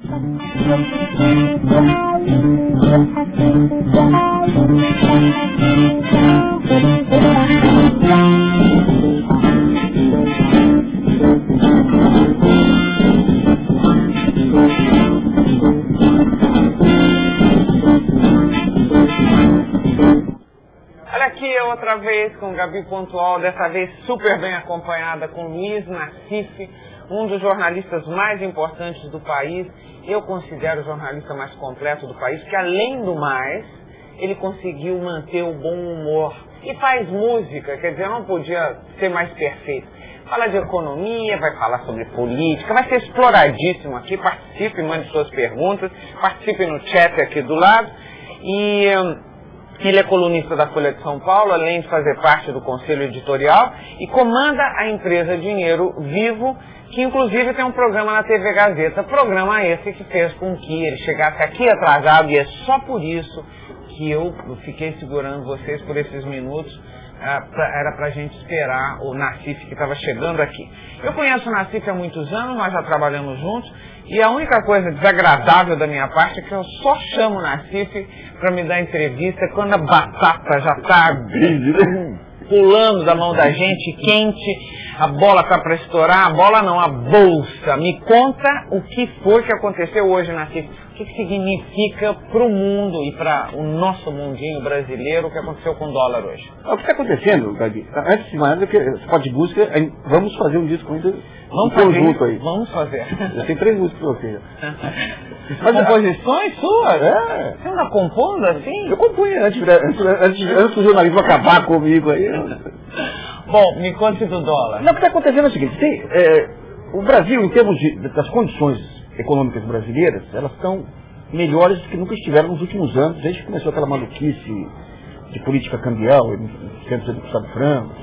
Olha aqui outra vez com Gabi Pontual, dessa vez super bem acompanhada com Luiz Nassif, um dos jornalistas mais importantes do país. Eu considero o jornalista mais completo do país, que além do mais, ele conseguiu manter o bom humor. E faz música, quer dizer, não podia ser mais perfeito. Fala de economia, vai falar sobre política, vai ser exploradíssimo aqui. Participe, mande suas perguntas, participe no chat aqui do lado. E ele é colunista da Folha de São Paulo, além de fazer parte do conselho editorial, e comanda a empresa Dinheiro Vivo, que inclusive tem um programa na TV Gazeta, programa esse que fez com que ele chegasse aqui atrasado, e é só por isso que eu fiquei segurando vocês por esses minutos. Era pra gente esperar o Nassif, que estava chegando aqui. Eu conheço o Nassif há muitos anos, nós já trabalhamos juntos, e a única coisa desagradável da minha parte é que eu só chamo o Nassif para me dar entrevista quando a batata já está pulando da mão da gente, quente, a bola está para estourar, a bola não, a bolsa. Me conta o que foi que aconteceu hoje, Nassif. O que significa para o mundo e para o nosso mundinho brasileiro o que aconteceu com o dólar hoje? O que está acontecendo, Gabi? Antes de mais, você de música, vamos fazer um disco ainda. Vamos fazer. Aí. Vamos fazer. Eu tenho 3 músicas para você. Mas composições suas? É. Você anda compondo assim? Eu compunha antes do jornalismo acabar comigo aí. Bom, me conte do dólar. Não, o que está acontecendo é o seguinte, o Brasil, em termos das condições econômicas brasileiras, elas estão melhores do que nunca estiveram nos últimos anos, desde que começou aquela maluquice de política cambial, centro do Gustavo Franco,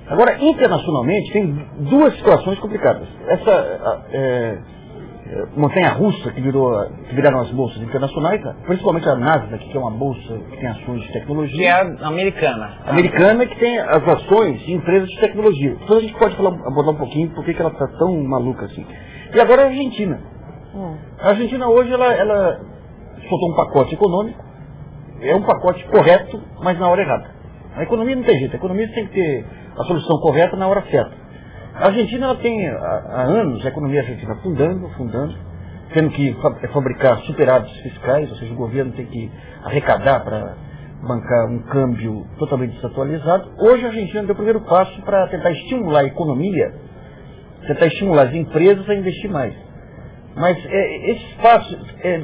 Agora, internacionalmente, tem 2 situações complicadas. Essa montanha-russa que viraram as bolsas internacionais, principalmente a Nasdaq, que é uma bolsa que tem ações de tecnologia. Que é americana. Americana, que tem as ações de empresas de tecnologia. Então a gente pode abordar um pouquinho por que ela está tão maluca assim. E agora a Argentina. A Argentina hoje, ela soltou um pacote econômico, é um pacote correto, mas na hora errada. A economia não tem jeito, a economia tem que ter a solução correta na hora certa. A Argentina, ela tem há anos, a economia argentina afundando, tendo que fabricar superávites fiscais, ou seja, o governo tem que arrecadar para bancar um câmbio totalmente desatualizado. Hoje a Argentina deu o primeiro passo para tentar estimular a economia, tentar estimular as empresas a investir mais. Mas esse passo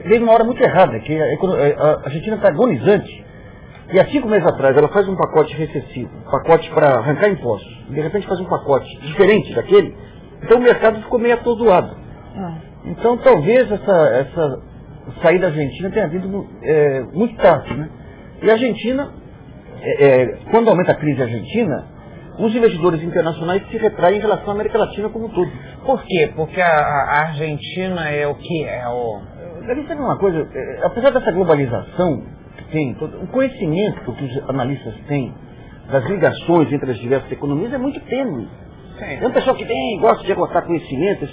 veio numa hora muito errada, que a Argentina está agonizante. E há 5 meses atrás ela faz um pacote recessivo, um pacote para arrancar impostos. De repente faz um pacote diferente daquele, então o mercado ficou meio atordoado. Então talvez essa saída argentina tenha vindo muito tarde, né? E a Argentina, quando aumenta a crise argentina, os investidores internacionais se retraem em relação à América Latina como um todo. Por quê? Porque a Argentina é o que é o... Deve ser uma coisa, apesar dessa globalização, tem o conhecimento que os analistas têm das ligações entre as diversas economias é muito tênue. É um pessoal que gosta de agotar conhecimentos,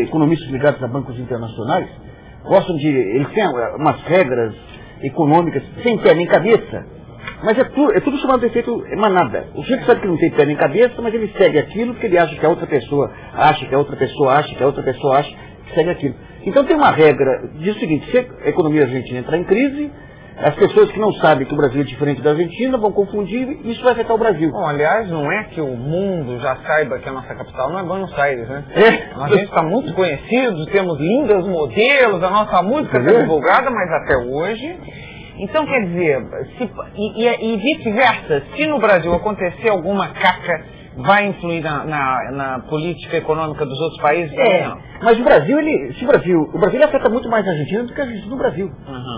economistas ligados a bancos internacionais, eles têm umas regras econômicas sem pé nem cabeça, mas é tudo chamado de efeito manada. O sujeito sabe que não tem pé nem cabeça, mas ele segue aquilo porque ele acha que a outra pessoa acha, que a outra pessoa acha, que a outra pessoa acha, que segue aquilo. Então tem uma regra, diz o seguinte: se a economia argentina entrar em crise, as pessoas que não sabem que o Brasil é diferente da Argentina vão confundir e isso vai afetar o Brasil. Bom, aliás, não é que o mundo já saiba que a nossa capital não é Buenos Aires, né? A gente está muito conhecido, temos lindos modelos, a nossa música está divulgada, mas até hoje... Então, quer dizer, e vice-versa, se no Brasil acontecer alguma caca, vai influir na política econômica dos outros países? Não. Mas o Brasil, o Brasil afeta muito mais a Argentina do que a Argentina no Brasil.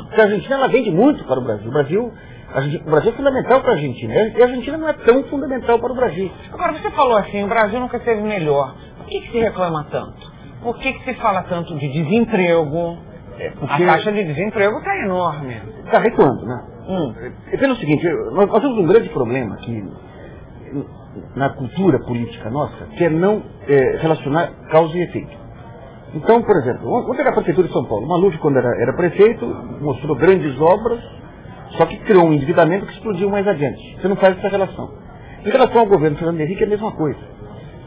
Porque a Argentina, ela vende muito para o Brasil. O Brasil é fundamental para a Argentina. E a Argentina não é tão fundamental para o Brasil. Agora, você falou assim, o Brasil nunca esteve melhor. Por que se reclama tanto? Por que se fala tanto de desemprego? Porque a taxa de desemprego está enorme. Está recuando, né? Pelo seguinte, nós temos um grande problema aqui na cultura política nossa, que é não relacionar causa e efeito. Então, por exemplo, vamos pegar a Prefeitura de São Paulo. Maluf, quando era prefeito, mostrou grandes obras, só que criou um endividamento que explodiu mais adiante. Você não faz essa relação. Em relação ao governo Fernando Henrique, é a mesma coisa.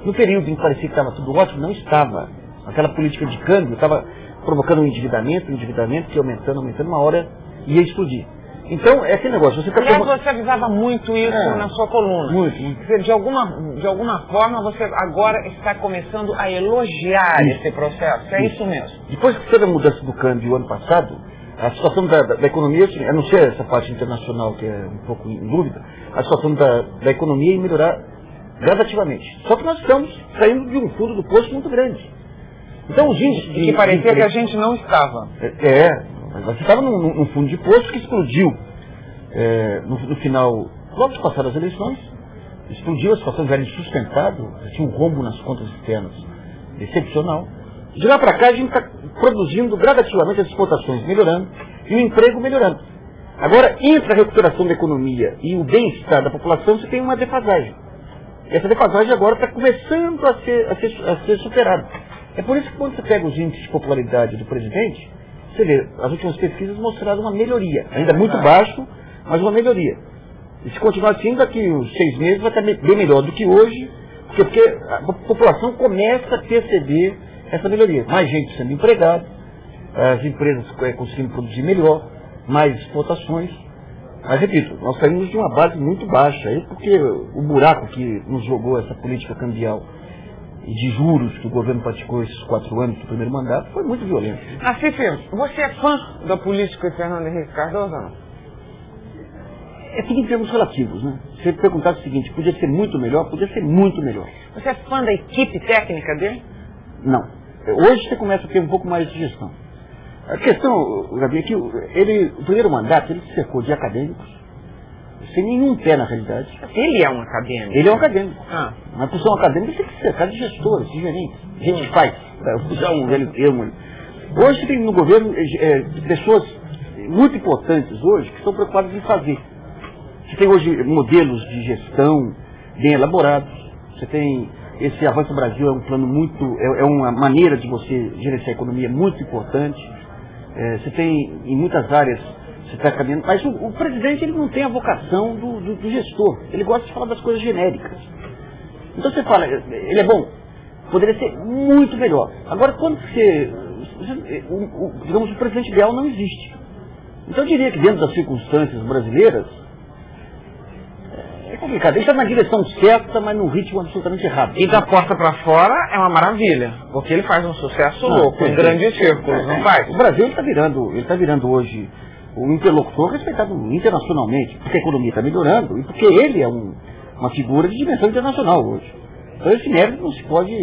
No período em que parecia que estava tudo ótimo, não estava. Aquela política de câmbio estava provocando um endividamento que ia aumentando, uma hora ia explodir. Então, é aquele negócio. Aliás, você avisava muito isso na sua coluna. Muito. De alguma forma, você agora está começando a elogiar esse processo. É isso mesmo. Depois que teve a mudança do câmbio ano passado, a situação da economia, assim, a não ser essa parte internacional que é um pouco em dúvida, a situação da economia ia melhorar gradativamente. Só que nós estamos saindo de um fundo do poço muito grande. Então os índices que parecia que a gente não estava. Mas você estava num fundo de poço que explodiu no final, logo de passar as eleições, explodiu, a situação já era insustentável, tinha um rombo nas contas externas excepcional. De lá para cá a gente está produzindo gradativamente as exportações melhorando e o emprego melhorando. Agora, entre a recuperação da economia e o bem-estar da população, você tem uma defasagem. Essa defasagem agora está começando a ser superada. É por isso que quando você pega os índices de popularidade do presidente, você vê, as últimas pesquisas mostraram uma melhoria. Ainda muito baixo, mas uma melhoria. E se continuar assim, daqui uns 6 meses vai estar bem melhor do que hoje, porque a população começa a perceber essa melhoria. Mais gente sendo empregada, as empresas conseguindo produzir melhor, mais exportações. Mas, repito, nós saímos de uma base muito baixa, porque o buraco que nos jogou essa política cambial e de juros que o governo praticou esses 4 anos do primeiro mandato foi muito violento. Nassif, você é fã da política de Fernando Henrique Cardoso ou não? É tudo em termos relativos, né? Se você perguntar o seguinte, podia ser muito melhor, podia ser muito melhor. Você é fã da equipe técnica dele? Não. Hoje você começa a ter um pouco mais de gestão. A questão, Gabi, é que o primeiro mandato ele se cercou de acadêmicos, sem nenhum pé na realidade. Ele é um acadêmico? Ele é um acadêmico. Mas por ser um acadêmico tem que se cercar de gestores, de gerentes. Gente que faz. Usar um velho termo. Hoje você tem no governo pessoas muito importantes hoje que estão preocupadas em fazer. Você tem hoje modelos de gestão bem elaborados. Você tem esse Avança Brasil, é um plano muito, é uma maneira de você gerenciar a economia muito importante. Você tem em muitas áreas, você está caminhando, mas o presidente ele não tem a vocação do gestor. Ele gosta de falar das coisas genéricas. Então você fala, ele é bom, poderia ser muito melhor. Agora quando digamos, o presidente ideal não existe. Então eu diria que dentro das circunstâncias brasileiras, é complicado. Ele está na direção certa, mas num ritmo absolutamente errado. E da porta para fora é uma maravilha, porque ele faz um sucesso louco, em grandes círculos, não faz? O Brasil está virando hoje um interlocutor respeitado internacionalmente, porque a economia está melhorando e porque ele é uma figura de dimensão internacional hoje. Então esse mérito não se pode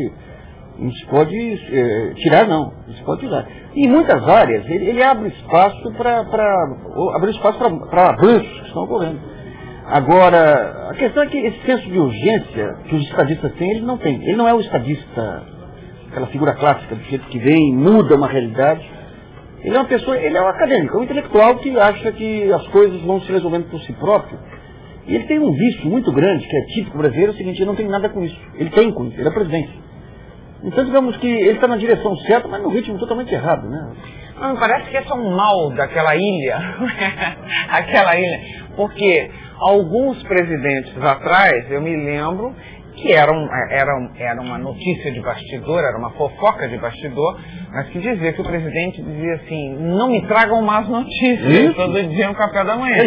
tirar, não. Não se pode tirar. E em muitas áreas ele abre espaço para avanços que estão ocorrendo. Agora, a questão é que esse senso de urgência que os estadistas têm, ele não tem. Ele não é o estadista, aquela figura clássica do jeito que vem, muda uma realidade. Ele é uma pessoa, ele é um acadêmico, é um intelectual que acha que as coisas vão se resolvendo por si próprio. E ele tem um vício muito grande, que é típico brasileiro, é o seguinte, ele não tem nada com isso. Ele tem com isso, ele é presidente. Então, digamos que ele está na direção certa, mas no ritmo totalmente errado, né? Não, parece que esse é um mal daquela ilha. Aquela ilha. Porque alguns presidentes atrás, eu me lembro que era uma notícia de bastidor, era uma fofoca de bastidor, mas que dizia que o presidente dizia assim, não me tragam más notícias todo dia no café da manhã.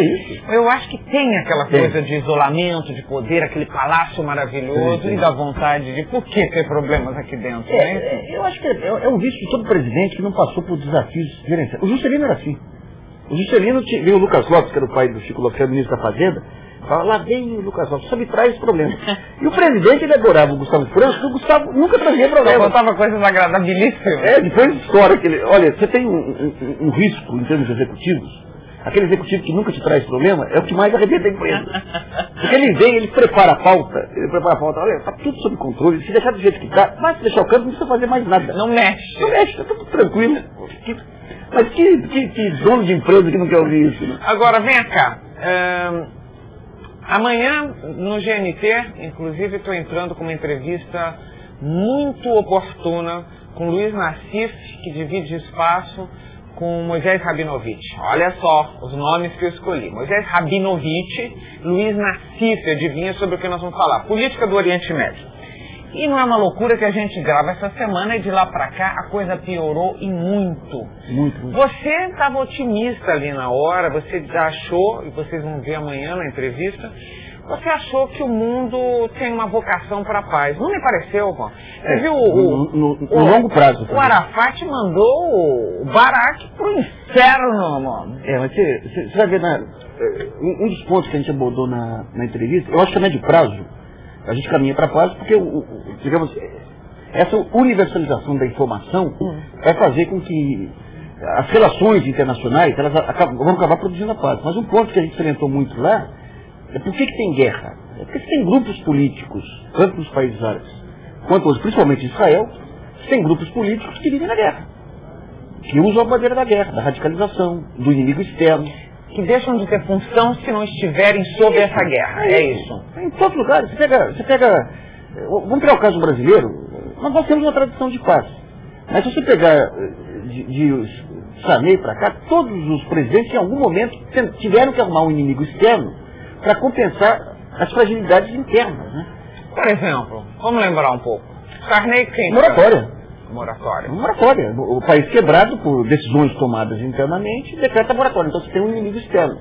Eu acho que tem aquela coisa de isolamento, de poder, aquele palácio maravilhoso e da vontade de por que ter problemas aqui dentro, né? Eu acho que é um vício de todo presidente que não passou por desafios gerenciais. O Juscelino era assim. O Juscelino veio o Lucas Lopes, que era o pai do Chico Lopes, que era ministro da Fazenda, fala, lá vem o Lucas Lopes, só me traz problema. E o presidente, ele adorava o Gustavo França, porque o Gustavo nunca trazia problema. Só botava coisas agradabilíssimas. Depois estoura que ele... Olha, você tem um risco em termos executivos, aquele executivo que nunca te traz problema, é o que mais arrebenta a empresa. Porque ele vem, ele prepara a pauta, olha, está tudo sob controle, se deixar do jeito que está, vai se deixar o campo, não precisa fazer mais nada. Não mexe. Não mexe, está tudo tranquilo. Mas que dono de empresa que não quer ouvir isso? Né? Agora, vem cá. Amanhã, no GNT, inclusive, estou entrando com uma entrevista muito oportuna com Luiz Nassif, que divide espaço com Moisés Rabinovich. Olha só os nomes que eu escolhi. Moisés Rabinovich, Luiz Nassif, adivinha sobre o que nós vamos falar. Política do Oriente Médio. E não é uma loucura que a gente grava essa semana e de lá pra cá a coisa piorou e muito. Muito. Você estava otimista ali na hora, você achou, e vocês vão ver amanhã na entrevista, você achou que o mundo tem uma vocação para a paz. Não me pareceu, pô. Você viu no longo prazo. O Arafat mandou o Barak pro inferno, mano. Mas você vai ver, um dos pontos que a gente abordou na entrevista, eu acho que a médio prazo, a gente caminha para a paz porque, digamos, essa universalização da informação vai fazer com que as relações internacionais elas vão acabar produzindo a paz. Mas um ponto que a gente salientou muito lá é por que tem guerra? É porque tem grupos políticos, tanto nos países árabes quanto hoje, principalmente em Israel, tem grupos políticos que vivem na guerra, que usam a bandeira da guerra, da radicalização, do inimigo externo. Que deixam de ter função se não estiverem sob essa guerra, é isso. Em todos os lugares, você pega, vamos pegar o caso brasileiro, nós temos uma tradição de paz. Mas se você pegar de Sarney para cá, todos os presidentes em algum momento tiveram que arrumar um inimigo externo para compensar as fragilidades internas, né? Por exemplo, vamos lembrar um pouco. Sarney quem? Moratória. Moratória. O país quebrado por decisões tomadas internamente decreta moratória. Então você tem um inimigo externo,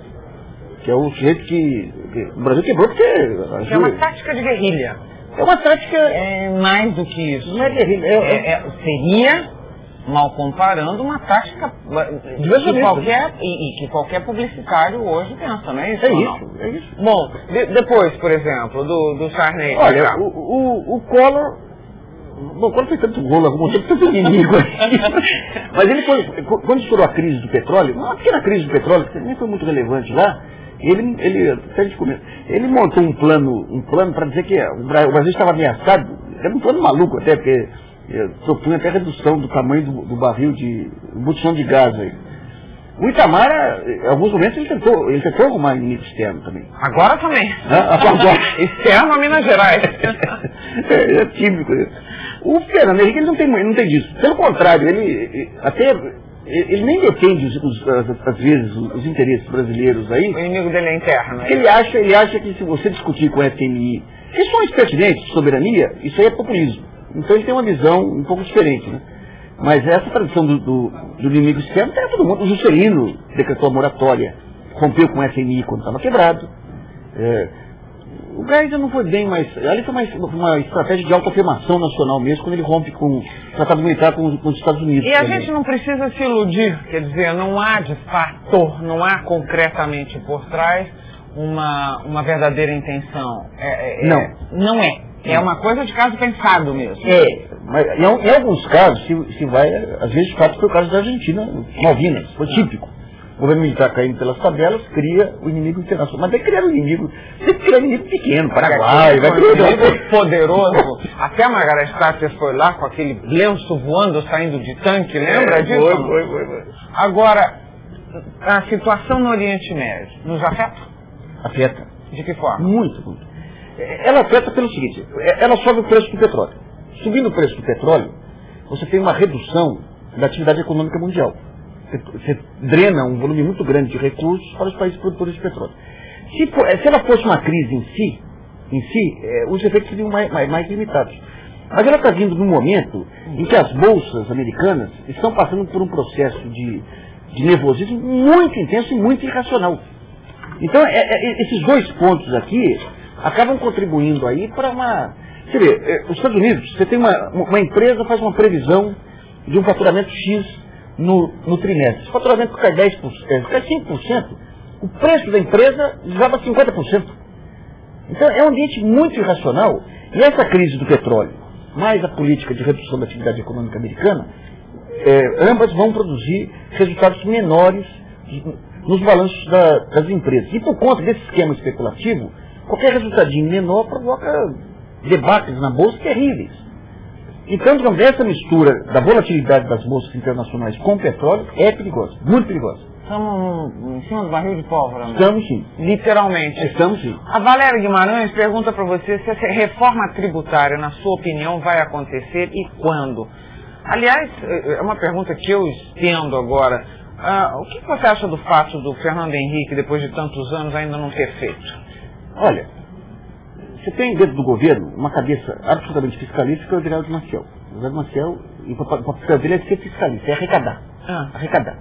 que é o sujeito que o Brasil quebrou porque... É uma tática de guerrilha. É uma tática... É mais do que isso. Não é guerrilha. Seria, mal comparando, uma tática que qualquer publicitário hoje pensa, não é isso? É isso. Bom, depois, por exemplo, do Sarney. Olha, o Collor... Bom, quando foi tanto rolo, arrumou tanto inimigo aqui. Mas ele foi, quando estourou a crise do petróleo, uma pequena crise do petróleo, que nem foi muito relevante lá, ele montou um plano para dizer que o Brasil estava ameaçado, era um plano maluco até, porque propunha até redução do tamanho do barril de embuição de gás aí. O Itamar, em alguns momentos, ele tentou arrumar inimigo externo também. Agora também. Agora. Externo a Minas Gerais. É típico isso. O Fernando Henrique ele não tem disso. Pelo contrário, ele nem defende, às vezes, os interesses brasileiros aí. O inimigo dele é interno. Ele acha que se você discutir com o FMI questões pertinentes de soberania, isso aí é populismo. Então ele tem uma visão um pouco diferente, né? Mas essa tradição do inimigo externo tem todo mundo. O Juscelino decretou a moratória, rompeu com o FMI quando estava quebrado. O Geisel não foi bem, mas ali foi uma estratégia de autoafirmação nacional mesmo, quando ele rompe com o tratado militar com os Estados Unidos. E a gente não precisa se iludir, quer dizer, não há de fato, não há concretamente por trás uma verdadeira intenção. Não é. É uma coisa de caso pensado mesmo. Mas em alguns casos, se vai, às vezes, de fato, foi o caso da Argentina, Malvinas, foi típico. O governo militar caindo pelas tabelas, cria o inimigo internacional. Mas vai criar um inimigo pequeno, Paraguai, vai criar um inimigo poderoso. Até a Margaret Thatcher foi lá com aquele lenço voando, saindo de tanque, lembra disso? Foi. Agora, a situação no Oriente Médio nos afeta? Afeta. De que forma? Muito. Ela afeta pelo seguinte, ela sobe o preço do petróleo. Subindo o preço do petróleo, você tem uma redução da atividade econômica mundial. Você drena um volume muito grande de recursos para os países produtores de petróleo. Se ela fosse uma crise em si, os efeitos seriam mais limitados. Mas ela está vindo num momento em que as bolsas americanas estão passando por um processo de nervosismo muito intenso e muito irracional. Então, esses dois pontos aqui acabam contribuindo aí para uma... Você vê, os Estados Unidos, você tem uma empresa faz uma previsão de um faturamento X no trimestre. Se o faturamento cai 10%, cai 5%, o preço da empresa desaba 50%. Então é um ambiente muito irracional. E essa crise do petróleo, mais a política de redução da atividade econômica americana, ambas vão produzir resultados menores nos balanços das empresas. E por conta desse esquema especulativo, qualquer resultadinho menor provoca debates na bolsa terríveis. Então, digamos, essa mistura da volatilidade das bolsas internacionais com o petróleo é perigosa, muito perigosa. Estamos em cima do barril de pólvora, né? Estamos sim. Literalmente. Estamos sim. A Valéria Guimarães pergunta para você se essa reforma tributária, na sua opinião, vai acontecer e quando. Aliás, é uma pergunta que eu estendo agora. O que você acha do fato do Fernando Henrique, depois de tantos anos, ainda não ter feito? Olha, você tem dentro do governo uma cabeça absolutamente fiscalista, que é o Geraldo Maciel. O Geraldo Maciel, e o papel dele é ser fiscalista, é arrecadar. Arrecadar.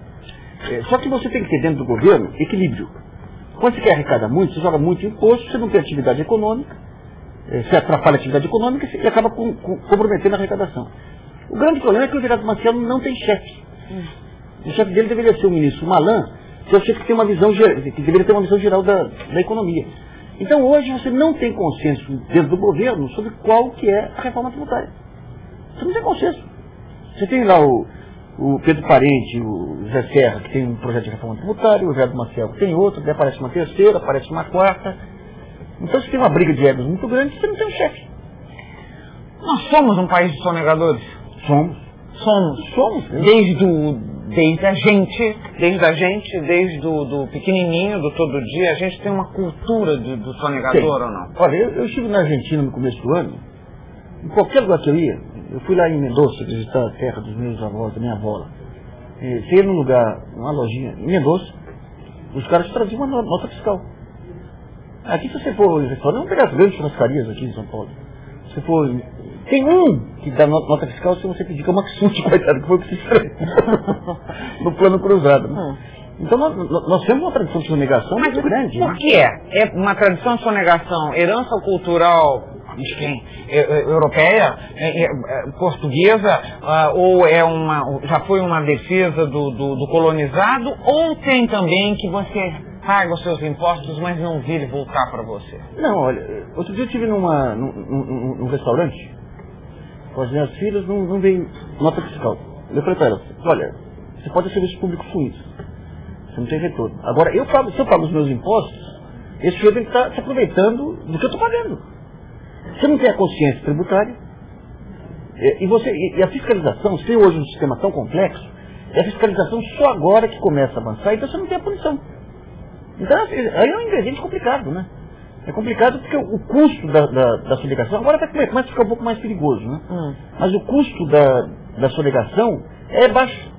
Só que você tem que ter dentro do governo equilíbrio. Quando você quer arrecadar muito, você joga muito imposto, você não tem atividade econômica, você atrapalha a atividade econômica e acaba comprometendo a arrecadação. O grande problema é que o Geraldo Maciel não tem chefe. O chefe dele deveria ser o ministro Malan, que é o chefe que tem uma visão que deveria ter uma visão geral da economia. Então hoje você não tem consenso dentro do governo sobre qual que é a reforma tributária. Você não tem consenso. Você tem lá o Pedro Parente, o Zé Serra, que tem um projeto de reforma tributária, o Geraldo Maciel que tem outro, daí aparece uma terceira, aparece uma quarta. Então você tem uma briga de egos muito grande, você não tem um chefe. Nós somos um país de sonegadores? Somos. Desde a gente, desde o pequenininho, do todo dia, a gente tem uma cultura do sonegador ou não? Olha, eu estive na Argentina no começo do ano, em qualquer lugar que eu ia, eu fui lá em Mendoza visitar a terra dos meus avós, da minha avó lá. Você ia num lugar, numa lojinha, em Mendoza, os caras traziam uma nota fiscal. Aqui se você for em restaurante, vamos pegar as grandes churrascarias aqui em São Paulo. Se for... Tem um que dá nota fiscal se você pedir, que é o Maxute, coitado, que foi o que se escreveu no plano cruzado. Né? Então nós temos uma tradição de sonegação muito grande. Por que é? É uma tradição de sonegação, herança cultural de quem? Europeia? Portuguesa? Ou já foi uma defesa do colonizado? Ou tem também que você paga os seus impostos, mas não vira ele voltar para você? Não, olha, outro dia eu estive num restaurante, com as minhas filhas, não veio nota fiscal. Eu falei para elas, olha, você pode ter serviço público com isso, você não tem retorno. Agora, se eu pago os meus impostos, esse senhor tem que estar se aproveitando do que eu estou pagando. Você não tem a consciência tributária, e a fiscalização, se tem hoje um sistema tão complexo, é a fiscalização só agora que começa a avançar, então você não tem a punição. Então, aí é um ingrediente complicado, né? É complicado porque o custo da sonegação, agora começa a ficar um pouco mais perigoso, né? Mas o custo da sonegação é baixo.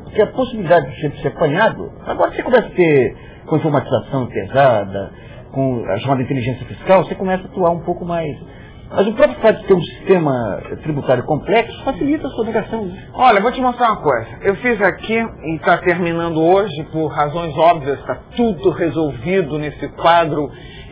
Porque a possibilidade de ser apanhado, agora você começa a ter, com informatização pesada, com a chamada inteligência fiscal, você começa a atuar um pouco mais. Mas o próprio fato de ter um sistema tributário complexo facilita a sonegação. Olha, vou te mostrar uma coisa. Eu fiz aqui, e está terminando hoje, por razões óbvias, está tudo resolvido nesse quadro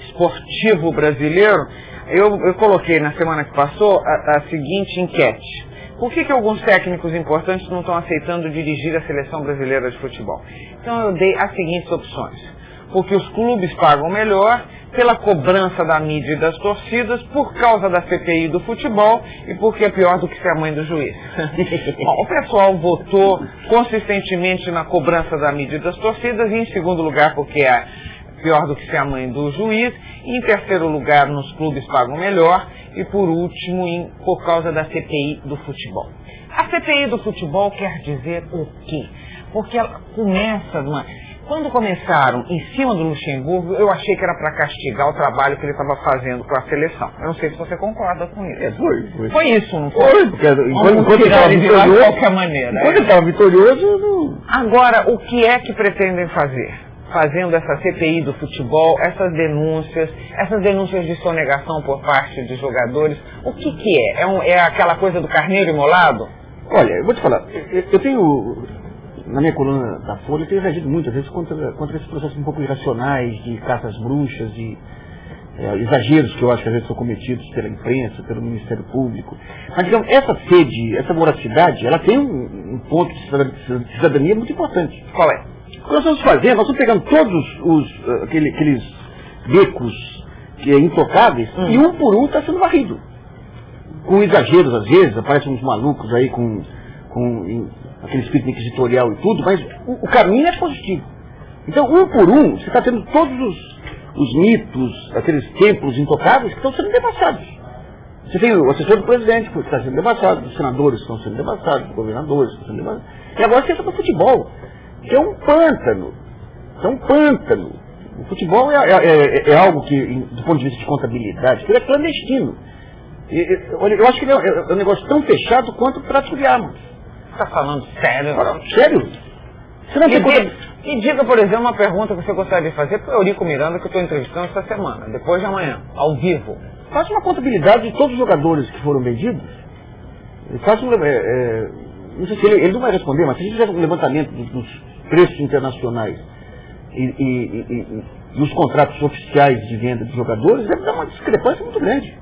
esportivo brasileiro. Eu coloquei na semana que passou a seguinte enquete. Por que alguns técnicos importantes não estão aceitando dirigir a seleção brasileira de futebol? Então eu dei as seguintes opções. Porque os clubes pagam melhor, pela cobrança da mídia e das torcidas, por causa da CPI do futebol e porque é pior do que ser a mãe do juiz. Bom, o pessoal votou consistentemente na cobrança da mídia e das torcidas, e em segundo lugar porque é pior do que ser a mãe do juiz, e em terceiro lugar nos clubes pagam melhor, e por último por causa da CPI do futebol. A CPI do futebol quer dizer o quê? Porque ela começa Quando começaram em cima do Luxemburgo, eu achei que era para castigar o trabalho que ele estava fazendo com a seleção. Eu não sei se você concorda com isso. Foi isso, não foi? Foi, porque enquanto ele estava vitorioso, de qualquer maneira. Enquanto ele estava vitorioso, não... Agora, o que é que pretendem fazer? Fazendo essa CPI do futebol, essas denúncias de sonegação por parte de jogadores, o que é? É aquela coisa do carneiro imolado? Olha, eu vou te falar, eu tenho... Na minha coluna da Folha, eu tenho reagido muitas vezes contra esses processos um pouco irracionais de caças bruxas, de exageros que eu acho que às vezes são cometidos pela imprensa, pelo Ministério Público. Mas, digamos, essa sede, essa voracidade, ela tem um ponto de cidadania muito importante. Qual é? O que nós estamos fazendo, nós estamos pegando todos aqueles becos intocáveis e um por um está sendo varrido. Com exageros, às vezes, aparecem uns malucos aí com aquele espírito inquisitorial e tudo, mas o caminho é positivo. Então, um por um, você está tendo todos os mitos, aqueles templos intocáveis que estão sendo devassados. Você tem o assessor do presidente que está sendo devassado, os senadores que estão sendo devassados, os governadores que estão sendo devassados. E agora você entra para o futebol, que é um pântano. O futebol é algo que, do ponto de vista de contabilidade, que ele é clandestino. Olha, eu acho que é um negócio tão fechado quanto o tráfico de armas. Você está falando sério? Sério? Você não tem conta... E diga, por exemplo, uma pergunta que você gostaria de fazer para o Eurico Miranda, que eu estou entrevistando essa semana, depois de amanhã, ao vivo. Faça uma contabilidade de todos os jogadores que foram vendidos. Faça não sei se ele não vai responder, mas se a gente fizer um levantamento dos preços internacionais e dos contratos oficiais de venda de jogadores, deve dar uma discrepância muito grande.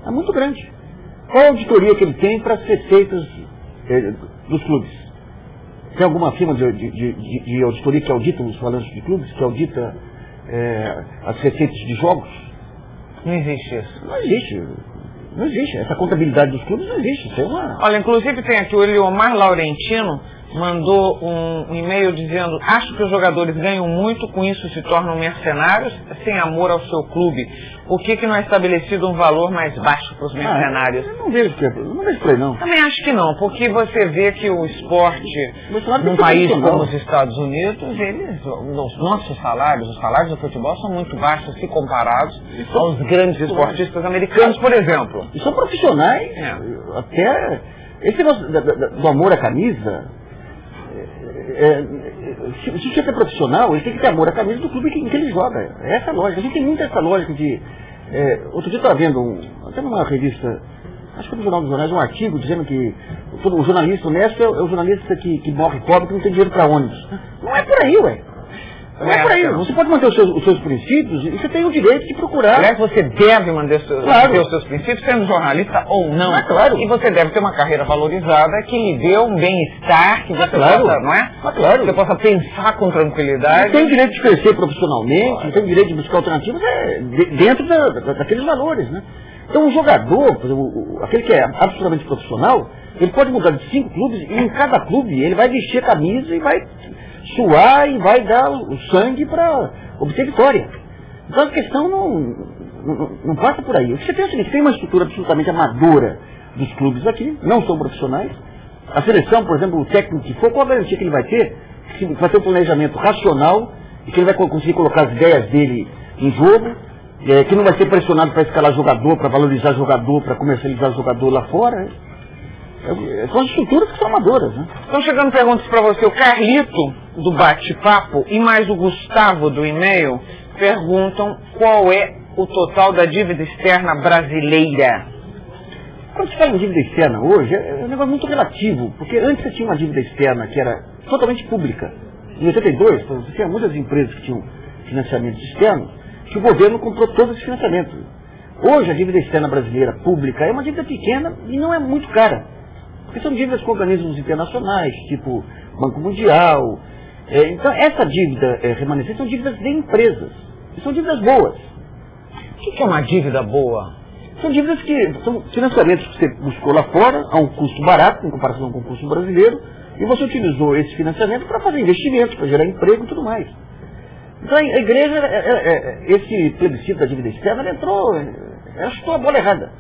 É muito grande. Qual a auditoria que ele tem para as receitas dos clubes? Tem alguma firma de auditoria que audita os balanços de clubes, que audita as receitas de jogos? Não existe isso. Não existe. Não existe. Essa contabilidade dos clubes não existe. Isso é uma... Olha, inclusive tem aqui o Eliomar Laurentino, mandou um e-mail dizendo: acho que os jogadores ganham muito, com isso se tornam mercenários, sem amor ao seu clube. Por que não é estabelecido um valor mais baixo para os mercenários? Eu não vejo por aí, não. Também acho que não, porque você vê que o esporte, num país como os Estados Unidos, os nossos salários, os salários do futebol são muito baixos se comparados aos grandes esportistas americanos, por exemplo. E são profissionais, até esse negócio do amor à camisa. Se você é profissional, ele tem que ter amor à camisa do clube em que ele joga. É essa a lógica. A gente tem muito essa lógica de... outro dia eu estava vendo, até numa revista, acho que no Jornal dos Jornais, um artigo dizendo que o jornalista honesto é o jornalista que morre pobre, que não tem dinheiro para ônibus. Não é por aí, ué. Não é por aí. Você pode manter os seus princípios e você tem o direito de procurar. Aliás, você deve manter os seus princípios, sendo jornalista ou não. Claro. E você deve ter uma carreira valorizada que lhe dê um bem-estar, que você possa, não é? Claro. Você possa pensar com tranquilidade. Você tem o direito de crescer profissionalmente, você tem o direito de buscar alternativas dentro daqueles valores, né? Então o jogador, por exemplo, aquele que é absolutamente profissional, ele pode mudar de 5 clubes e em cada clube ele vai vestir a camisa e vai suar e vai dar o sangue para obter vitória. Então a questão não passa por aí. O que você tem é o seguinte: tem uma estrutura absolutamente amadora dos clubes aqui, não são profissionais. A seleção, por exemplo, o técnico que for, qual a garantia que ele vai ter? Que vai ter um planejamento racional e que ele vai conseguir colocar as ideias dele em jogo, que não vai ser pressionado para escalar jogador, para valorizar jogador, para comercializar jogador lá fora. São as estruturas que são amadoras, né? Estão chegando perguntas para você. O Carlito, do bate-papo, e mais o Gustavo, do e-mail, perguntam qual é o total da dívida externa brasileira. Quando se fala em dívida externa hoje, é um negócio muito relativo, porque antes você tinha uma dívida externa que era totalmente pública. Em 82, você tinha muitas empresas que tinham financiamentos externos, que o governo comprou todo esse financiamento. Hoje a dívida externa brasileira pública é uma dívida pequena e não é muito cara. Porque são dívidas com organismos internacionais, tipo Banco Mundial. Então, essa dívida remanescente são dívidas de empresas. E são dívidas boas. O que é uma dívida boa? São dívidas que são financiamentos que você buscou lá fora, a um custo barato, em comparação com o custo brasileiro, e você utilizou esse financiamento para fazer investimentos, para gerar emprego e tudo mais. Então, a igreja, esse plebiscito da dívida externa, ela ela chutou a bola errada.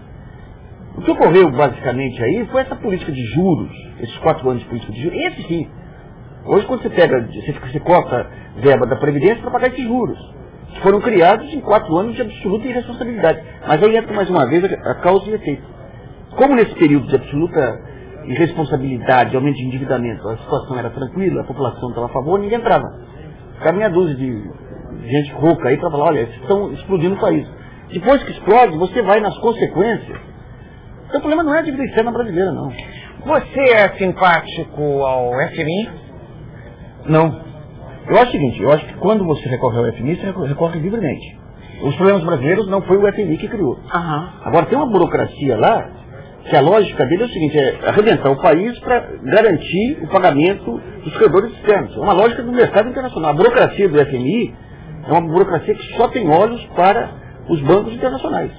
O que ocorreu basicamente aí foi essa política de juros, esses 4 anos de política de juros. Esse sim. Hoje quando você corta verba da Previdência para pagar esses juros, que foram criados em 4 anos de absoluta irresponsabilidade. Mas aí entra mais uma vez a causa e o efeito. Como nesse período de absoluta irresponsabilidade, aumento de endividamento, a situação era tranquila, a população estava a favor, ninguém entrava. Ficava meia dúzia de gente rouca aí para falar: olha, estão explodindo o país. Depois que explode, você vai nas consequências. Então o problema não é a dívida externa brasileira, não. Você é simpático ao FMI? Não. Eu acho o seguinte: eu acho que quando você recorre ao FMI, você recorre livremente. Os problemas brasileiros não foi o FMI que criou. Agora tem uma burocracia lá, que a lógica dele é o seguinte: é arrebentar o país para garantir o pagamento dos credores externos. É uma lógica do mercado internacional. A burocracia do FMI é uma burocracia que só tem olhos para os bancos internacionais.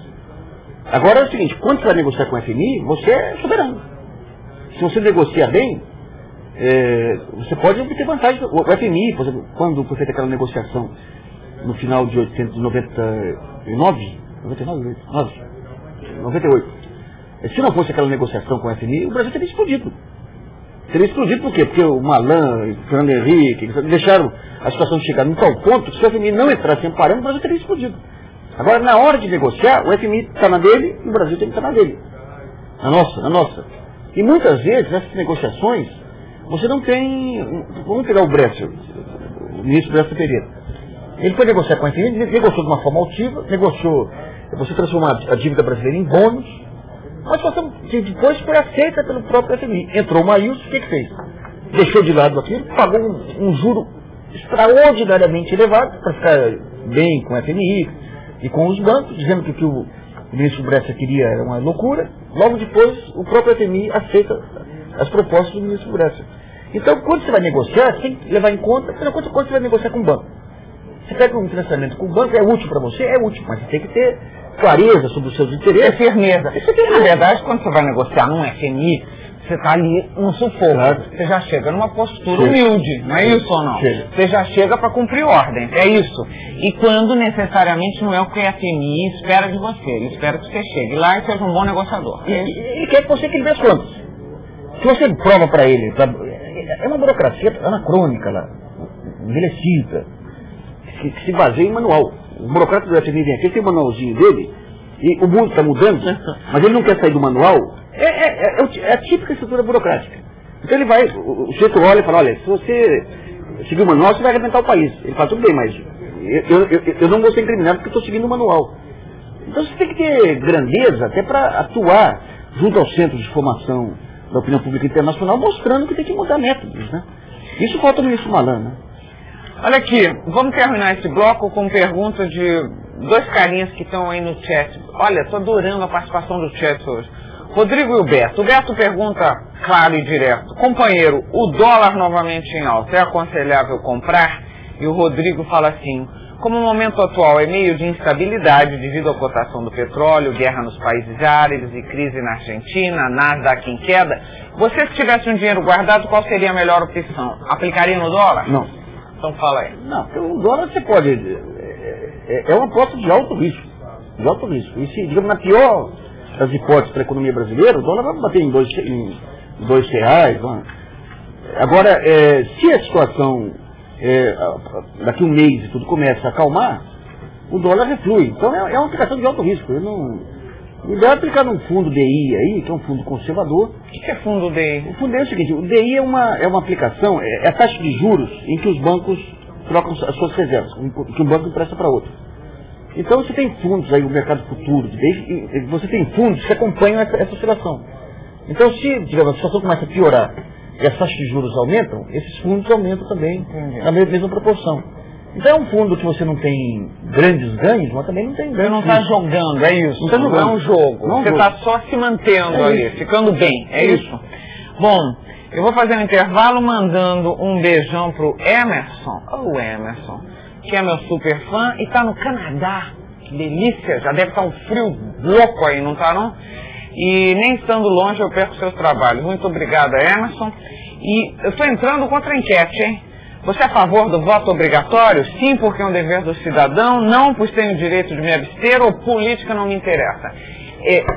Agora é o seguinte: quando você vai negociar com o FMI, você é soberano. Se você negocia bem, você pode obter vantagem. O FMI, por exemplo, quando foi feita aquela negociação no final de 98, se não fosse aquela negociação com o FMI, o Brasil teria explodido. Teria explodido por quê? Porque o Malan, o Fernando Henrique, deixaram a situação chegar num tal ponto que se o FMI não entrasse amparando, o Brasil teria explodido. Agora, na hora de negociar, o FMI está na dele e o Brasil tem que estar na dele. Na nossa. E muitas vezes, nessas negociações, você não tem... Vamos pegar o Bresser, o ministro Bresser Pereira. Ele foi negociar com a FMI, negociou de uma forma altiva, negociou você transformar a dívida brasileira em bônus, mas depois foi aceita pelo próprio FMI. Entrou o Maílson, o que fez? Deixou de lado aquilo, pagou um juro extraordinariamente elevado para ficar bem com a FMI e com os bancos, dizendo que o que o ministro Bresser queria era uma loucura. Logo depois, o próprio FMI aceita as propostas do ministro Bresser. Então, quando você vai negociar, você tem que levar em conta, quando você vai negociar com o banco. Você pega um financiamento com o banco, é útil para você? É útil, mas você tem que ter clareza sobre os seus interesses. É firmeza. Na verdade, quando você vai negociar num FMI, você está ali no sufoco. Claro. Você já chega numa postura humilde, não é isso ou não? Você já chega para cumprir ordens, é isso. E quando necessariamente não é o que a FMI espera de você. Ele espera que você chegue lá e seja um bom negociador. Ele quer que você equilibre as contas. Se você prova para ele, é uma burocracia anacrônica lá, envelhecida, que se baseia em manual. O burocrata do FMI vem aqui, tem o manualzinho dele, e o mundo está mudando, mas ele não quer sair do manual. É a típica estrutura burocrática. Então ele vai, o sujeito olha e fala, olha, se você seguir o manual, você vai arrebentar o país. Ele fala, tudo bem, mas eu não vou ser incriminado porque estou seguindo o manual. Então você tem que ter grandeza até para atuar junto aos centros de formação da opinião pública internacional, mostrando que tem que mudar métodos, né? Isso falta no ministro Malan, né? Olha aqui, vamos terminar esse bloco com pergunta de dois carinhas que estão aí no chat. Olha, estou adorando a participação do chat hoje. Rodrigo e o Beto. O Beto pergunta claro e direto. Companheiro, o dólar novamente em alta, é aconselhável comprar? E o Rodrigo fala assim, como o momento atual é meio de instabilidade devido à cotação do petróleo, guerra nos países árabes e crise na Argentina, Nasdaq em queda, você se tivesse um dinheiro guardado, qual seria a melhor opção? Aplicaria no dólar? Não. Então fala aí. Não, o dólar você pode... É uma aposta de alto risco. De alto risco. E se, digamos, na pior das hipóteses para a economia brasileira, o dólar vai bater em R$2. Agora, se a situação daqui um mês e tudo começa a acalmar, o dólar reflui. Então é uma aplicação de alto risco. O ideal é aplicar num fundo DI aí, que é um fundo conservador. O que é fundo DI? O fundo DI é o seguinte, o DI é uma aplicação, é a taxa de juros em que os bancos trocam as suas reservas, que um banco empresta para outro. Então você tem fundos aí no mercado futuro, você tem fundos que acompanham essa oscilação. Então se, digamos, a situação começa a piorar e as taxas de juros aumentam, esses fundos aumentam também na mesma proporção. Então é um fundo que você não tem grandes ganhos, mas também não tem grandes. Você não está jogando, é isso. Não está jogando. Não é um jogo. Você está só se mantendo ali, ficando bem, é isso. Bom, eu vou fazer um intervalo mandando um beijão pro Emerson. O Emerson, que é meu super fã e está no Canadá. Que delícia, já deve estar um frio louco aí, não está não? E nem estando longe eu perco seus trabalhos. Muito obrigada, Emerson. E eu estou entrando contra a enquete, hein? Você é a favor do voto obrigatório? Sim, porque é um dever do cidadão. Não, pois tenho o direito de me abster. Ou política não me interessa.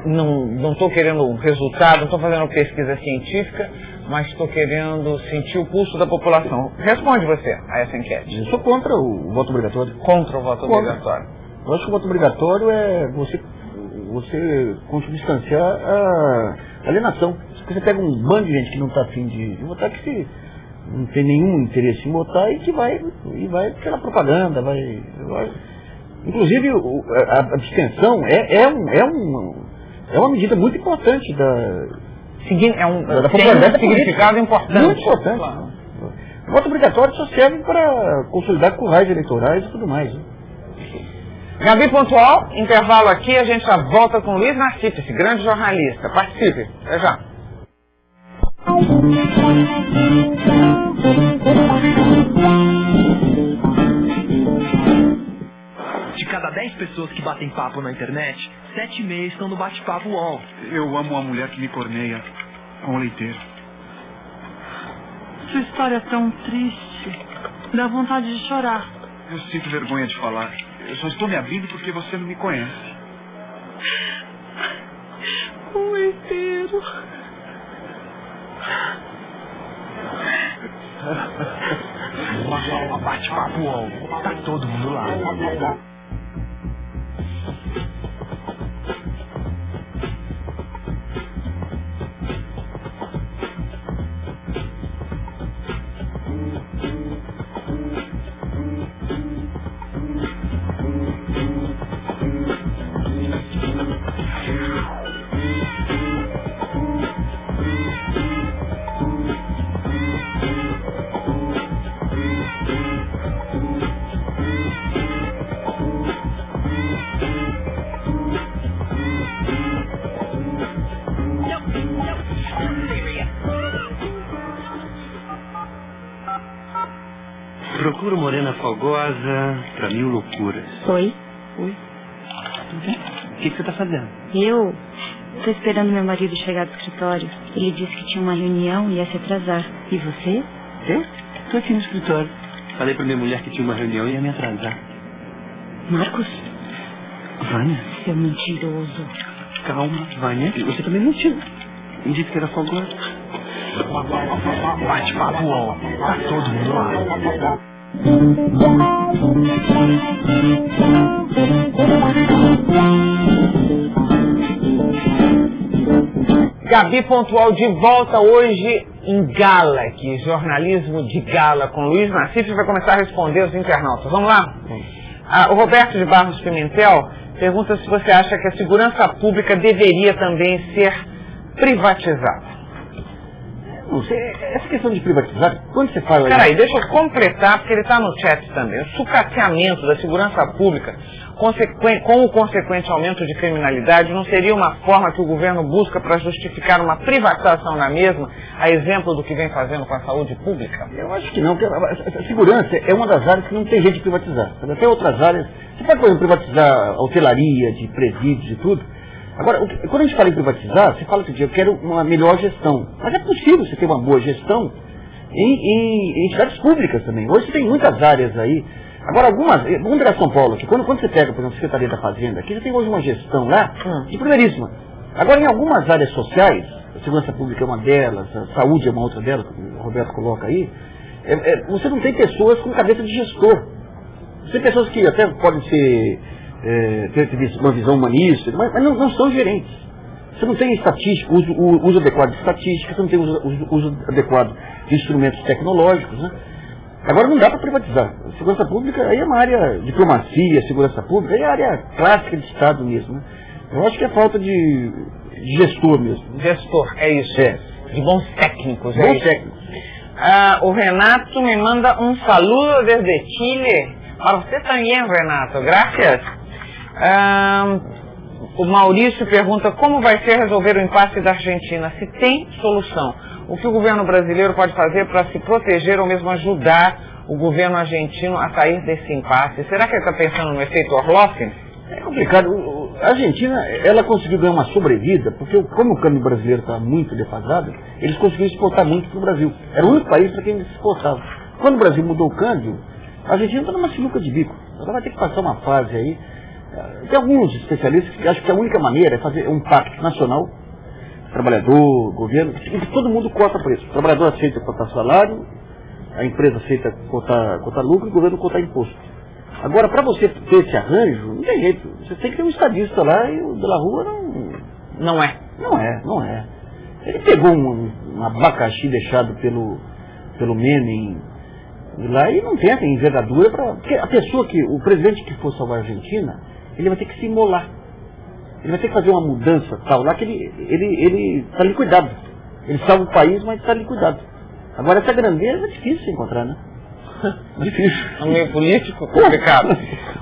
Não estou querendo um resultado, não estou fazendo pesquisa científica, mas estou querendo sentir o pulso da população. Responde você a essa enquete. Eu sou contra o voto obrigatório. Contra o voto obrigatório. Eu acho que o voto obrigatório é você consubstanciar a alienação. Se você pega um bando de gente que não está afim de votar, que não tem nenhum interesse em votar e que vai pela propaganda, vai. Inclusive a abstenção é uma medida muito importante da propaganda. Tem um significado importante. Muito importante. Claro. O voto obrigatório só serve para consolidar currais eleitorais e tudo mais. Né? Gabi Pontual, intervalo aqui, a gente já volta com o Luiz Nassif, esse grande jornalista. Participe, até já. De cada 10 pessoas que batem papo na internet, 7,5 estão no bate-papo UOL. Eu amo a mulher que me corneia com o leiteiro. Sua história é tão triste. Dá vontade de chorar. Eu sinto vergonha de falar. Eu só estou me abrindo porque você não me conhece. O leiteiro. Uma bate-papo UOL. Tá todo mundo lá. Procuro morena fogosa pra 1000 loucuras. Oi? Oi? O que você tá fazendo? Eu tô esperando meu marido chegar do escritório. Ele disse que tinha uma reunião e ia se atrasar. E você? Eu? Tô aqui no escritório. Falei pra minha mulher que tinha uma reunião e ia me atrasar. Marcos? Vânia? Seu mentiroso. Calma, Vânia. E você também mentiu. Me disse que era fogosa. Bate-papo UOL. Tá todo mundo lá. Gabi Pontual de volta hoje em gala aqui, jornalismo de gala com Luiz Nassif, vai começar a responder os internautas. Vamos lá? O Roberto de Barros Pimentel pergunta se você acha que a segurança pública deveria também ser privatizada. Não sei, essa questão de privatizar, quando você fala... Peraí, deixa eu completar, porque ele está no chat também. O sucateamento da segurança pública com o consequente aumento de criminalidade não seria uma forma que o governo busca para justificar uma privatização na mesma, a exemplo do que vem fazendo com a saúde pública? Eu acho que não, porque a segurança é uma das áreas que não tem jeito de privatizar. Até outras áreas, você pode, por exemplo, privatizar a hotelaria, de presídios e tudo. Agora, quando a gente fala em privatizar, você fala assim, eu quero uma melhor gestão. Mas é possível você ter uma boa gestão em entidades públicas também. Hoje você tem muitas áreas aí. Agora, vamos pegar São Paulo aqui. Quando você pega, por exemplo, a Secretaria da Fazenda, aqui já tem hoje uma gestão lá de primeiríssima. Agora, em algumas áreas sociais, a segurança pública é uma delas, a saúde é uma outra delas, que o Roberto coloca aí, você não tem pessoas com cabeça de gestor. Você tem pessoas que até podem ser... ter uma visão humanista, mas não são gerentes. Você não tem estatística, uso adequado de estatística, você não tem uso adequado de instrumentos tecnológicos, né? Agora não dá para privatizar. A segurança pública aí é uma área, diplomacia, segurança pública, aí é área clássica de Estado mesmo, né? Eu acho que é falta de gestor mesmo. Gestor, é isso. De bons técnicos, é bons isso. técnicos. O Renato me manda um saludo desde Chile. Para você também, Renato. Graças. O Maurício pergunta como vai ser resolver o impasse da Argentina, se tem solução. O que o governo brasileiro pode fazer para se proteger ou mesmo ajudar o governo argentino a sair desse impasse? Será que ele está pensando no efeito Orloff? É complicado. A Argentina, ela conseguiu ganhar uma sobrevida, porque como o câmbio brasileiro estava muito defasado, eles conseguiram exportar muito para o Brasil. Era o único país para quem eles exportavam. Quando o Brasil mudou o câmbio, a Argentina está numa sinuca de bico. Ela vai ter que passar uma fase aí. Tem alguns especialistas que acham que a única maneira é fazer um pacto nacional, trabalhador, governo, em que todo mundo corta preço. O trabalhador aceita cortar salário, a empresa aceita cortar lucro e o governo cortar imposto. Agora, para você ter esse arranjo, não tem jeito. Você tem que ter um estadista lá e o de la Rua não é. Não é. Ele pegou um abacaxi deixado pelo Menem lá e não tem a envergadura para... Porque a pessoa o presidente que for salvar a Argentina, ele vai ter que se imolar. Ele vai ter que fazer uma mudança tal lá que ele está liquidado. Ele salva o país, mas está liquidado. Agora essa grandeza é difícil de encontrar, né? Difícil. No meio político, complicado.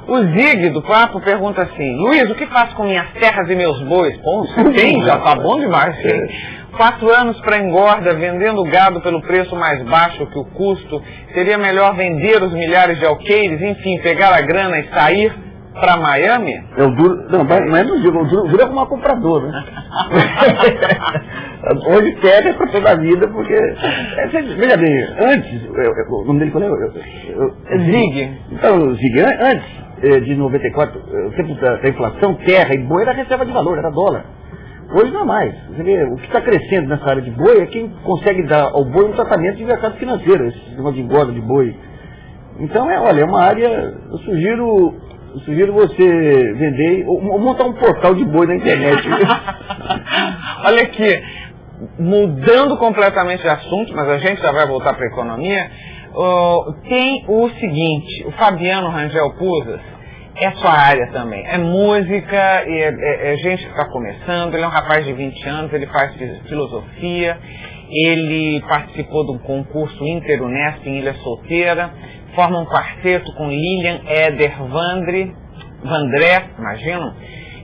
O Zig do Papo pergunta assim: Luiz, o que faço com minhas terras e meus bois? Pô, você tem, já tá bom demais, hein? 4 anos para engorda, vendendo gado pelo preço mais baixo que o custo. Seria melhor vender os milhares de alqueires, enfim, pegar a grana e sair para Miami? É o duro. Não, mas não digo, o duro é arrumar comprador, né? Hoje pega para toda a vida, porque. Veja bem, antes, o nome dele qual é? Zig. Então, Zig, antes de 94, o tempo da inflação, terra e boi era reserva de valor, era dólar. Hoje não é mais. Você vê, o que está crescendo nessa área de boi é quem consegue dar ao boi um tratamento de mercado financeiro, esse negócio de engorda de boi. Então, olha, é uma área, eu sugiro você vender ou montar um portal de boi na internet. Olha aqui, mudando completamente de assunto, mas a gente já vai voltar para a economia, tem o seguinte, o Fabiano Rangel Puzas, é sua área também, é música, é gente que está começando, ele é um rapaz de 20 anos, ele faz filosofia, ele participou de um concurso Inter-Unesp em Ilha Solteira, forma um quarteto com Lilian, Éder, Vandré, imaginam?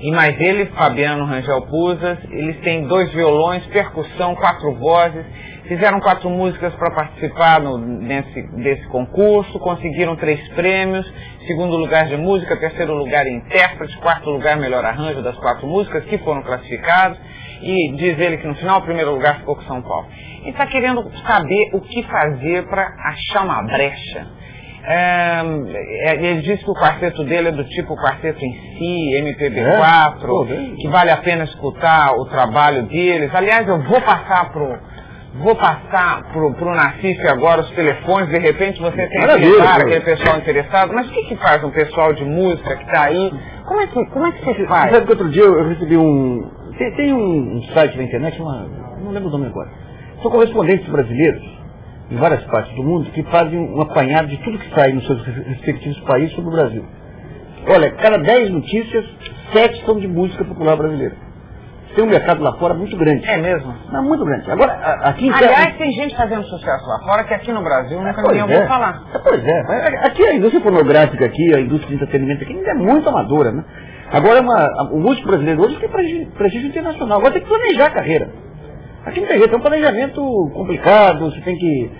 E mais ele, Fabiano Rangel Puzas, eles têm 2 violões, percussão, 4 vozes, fizeram 4 músicas para participar desse concurso, conseguiram 3 prêmios, 2º lugar de música, 3º lugar em intérprete, 4º lugar melhor arranjo das 4 músicas que foram classificados, e diz ele que no final o 1º lugar ficou com São Paulo. Ele está querendo saber o que fazer para achar uma brecha. Ele diz que o quarteto dele é do tipo quarteto em si, MPB4, que vale a pena escutar o trabalho deles. Aliás, eu vou passar pro Nassif agora os telefones, de repente você tem aquele pessoal interessado. Mas o que faz um pessoal de música que está aí? Como é que se faz? Sabe que outro dia eu recebi tem um site na internet, não lembro o nome agora. São correspondentes brasileiros em várias partes do mundo, que fazem um apanhado de tudo que sai nos seus respectivos países sobre o Brasil. Olha, cada 10 notícias, 7 são de música popular brasileira. Tem um mercado lá fora muito grande. É mesmo? Não, muito grande. Agora, aqui... Aliás, tem gente fazendo sucesso lá fora que aqui no Brasil nunca ninguém ouviu falar. Pois é. Aqui a indústria pornográfica, aqui, a indústria de entretenimento aqui ainda é muito amadora, né? Agora, o músico brasileiro hoje tem prestígio internacional. Agora tem que planejar a carreira. Aqui não tem jeito, é um planejamento complicado, você tem que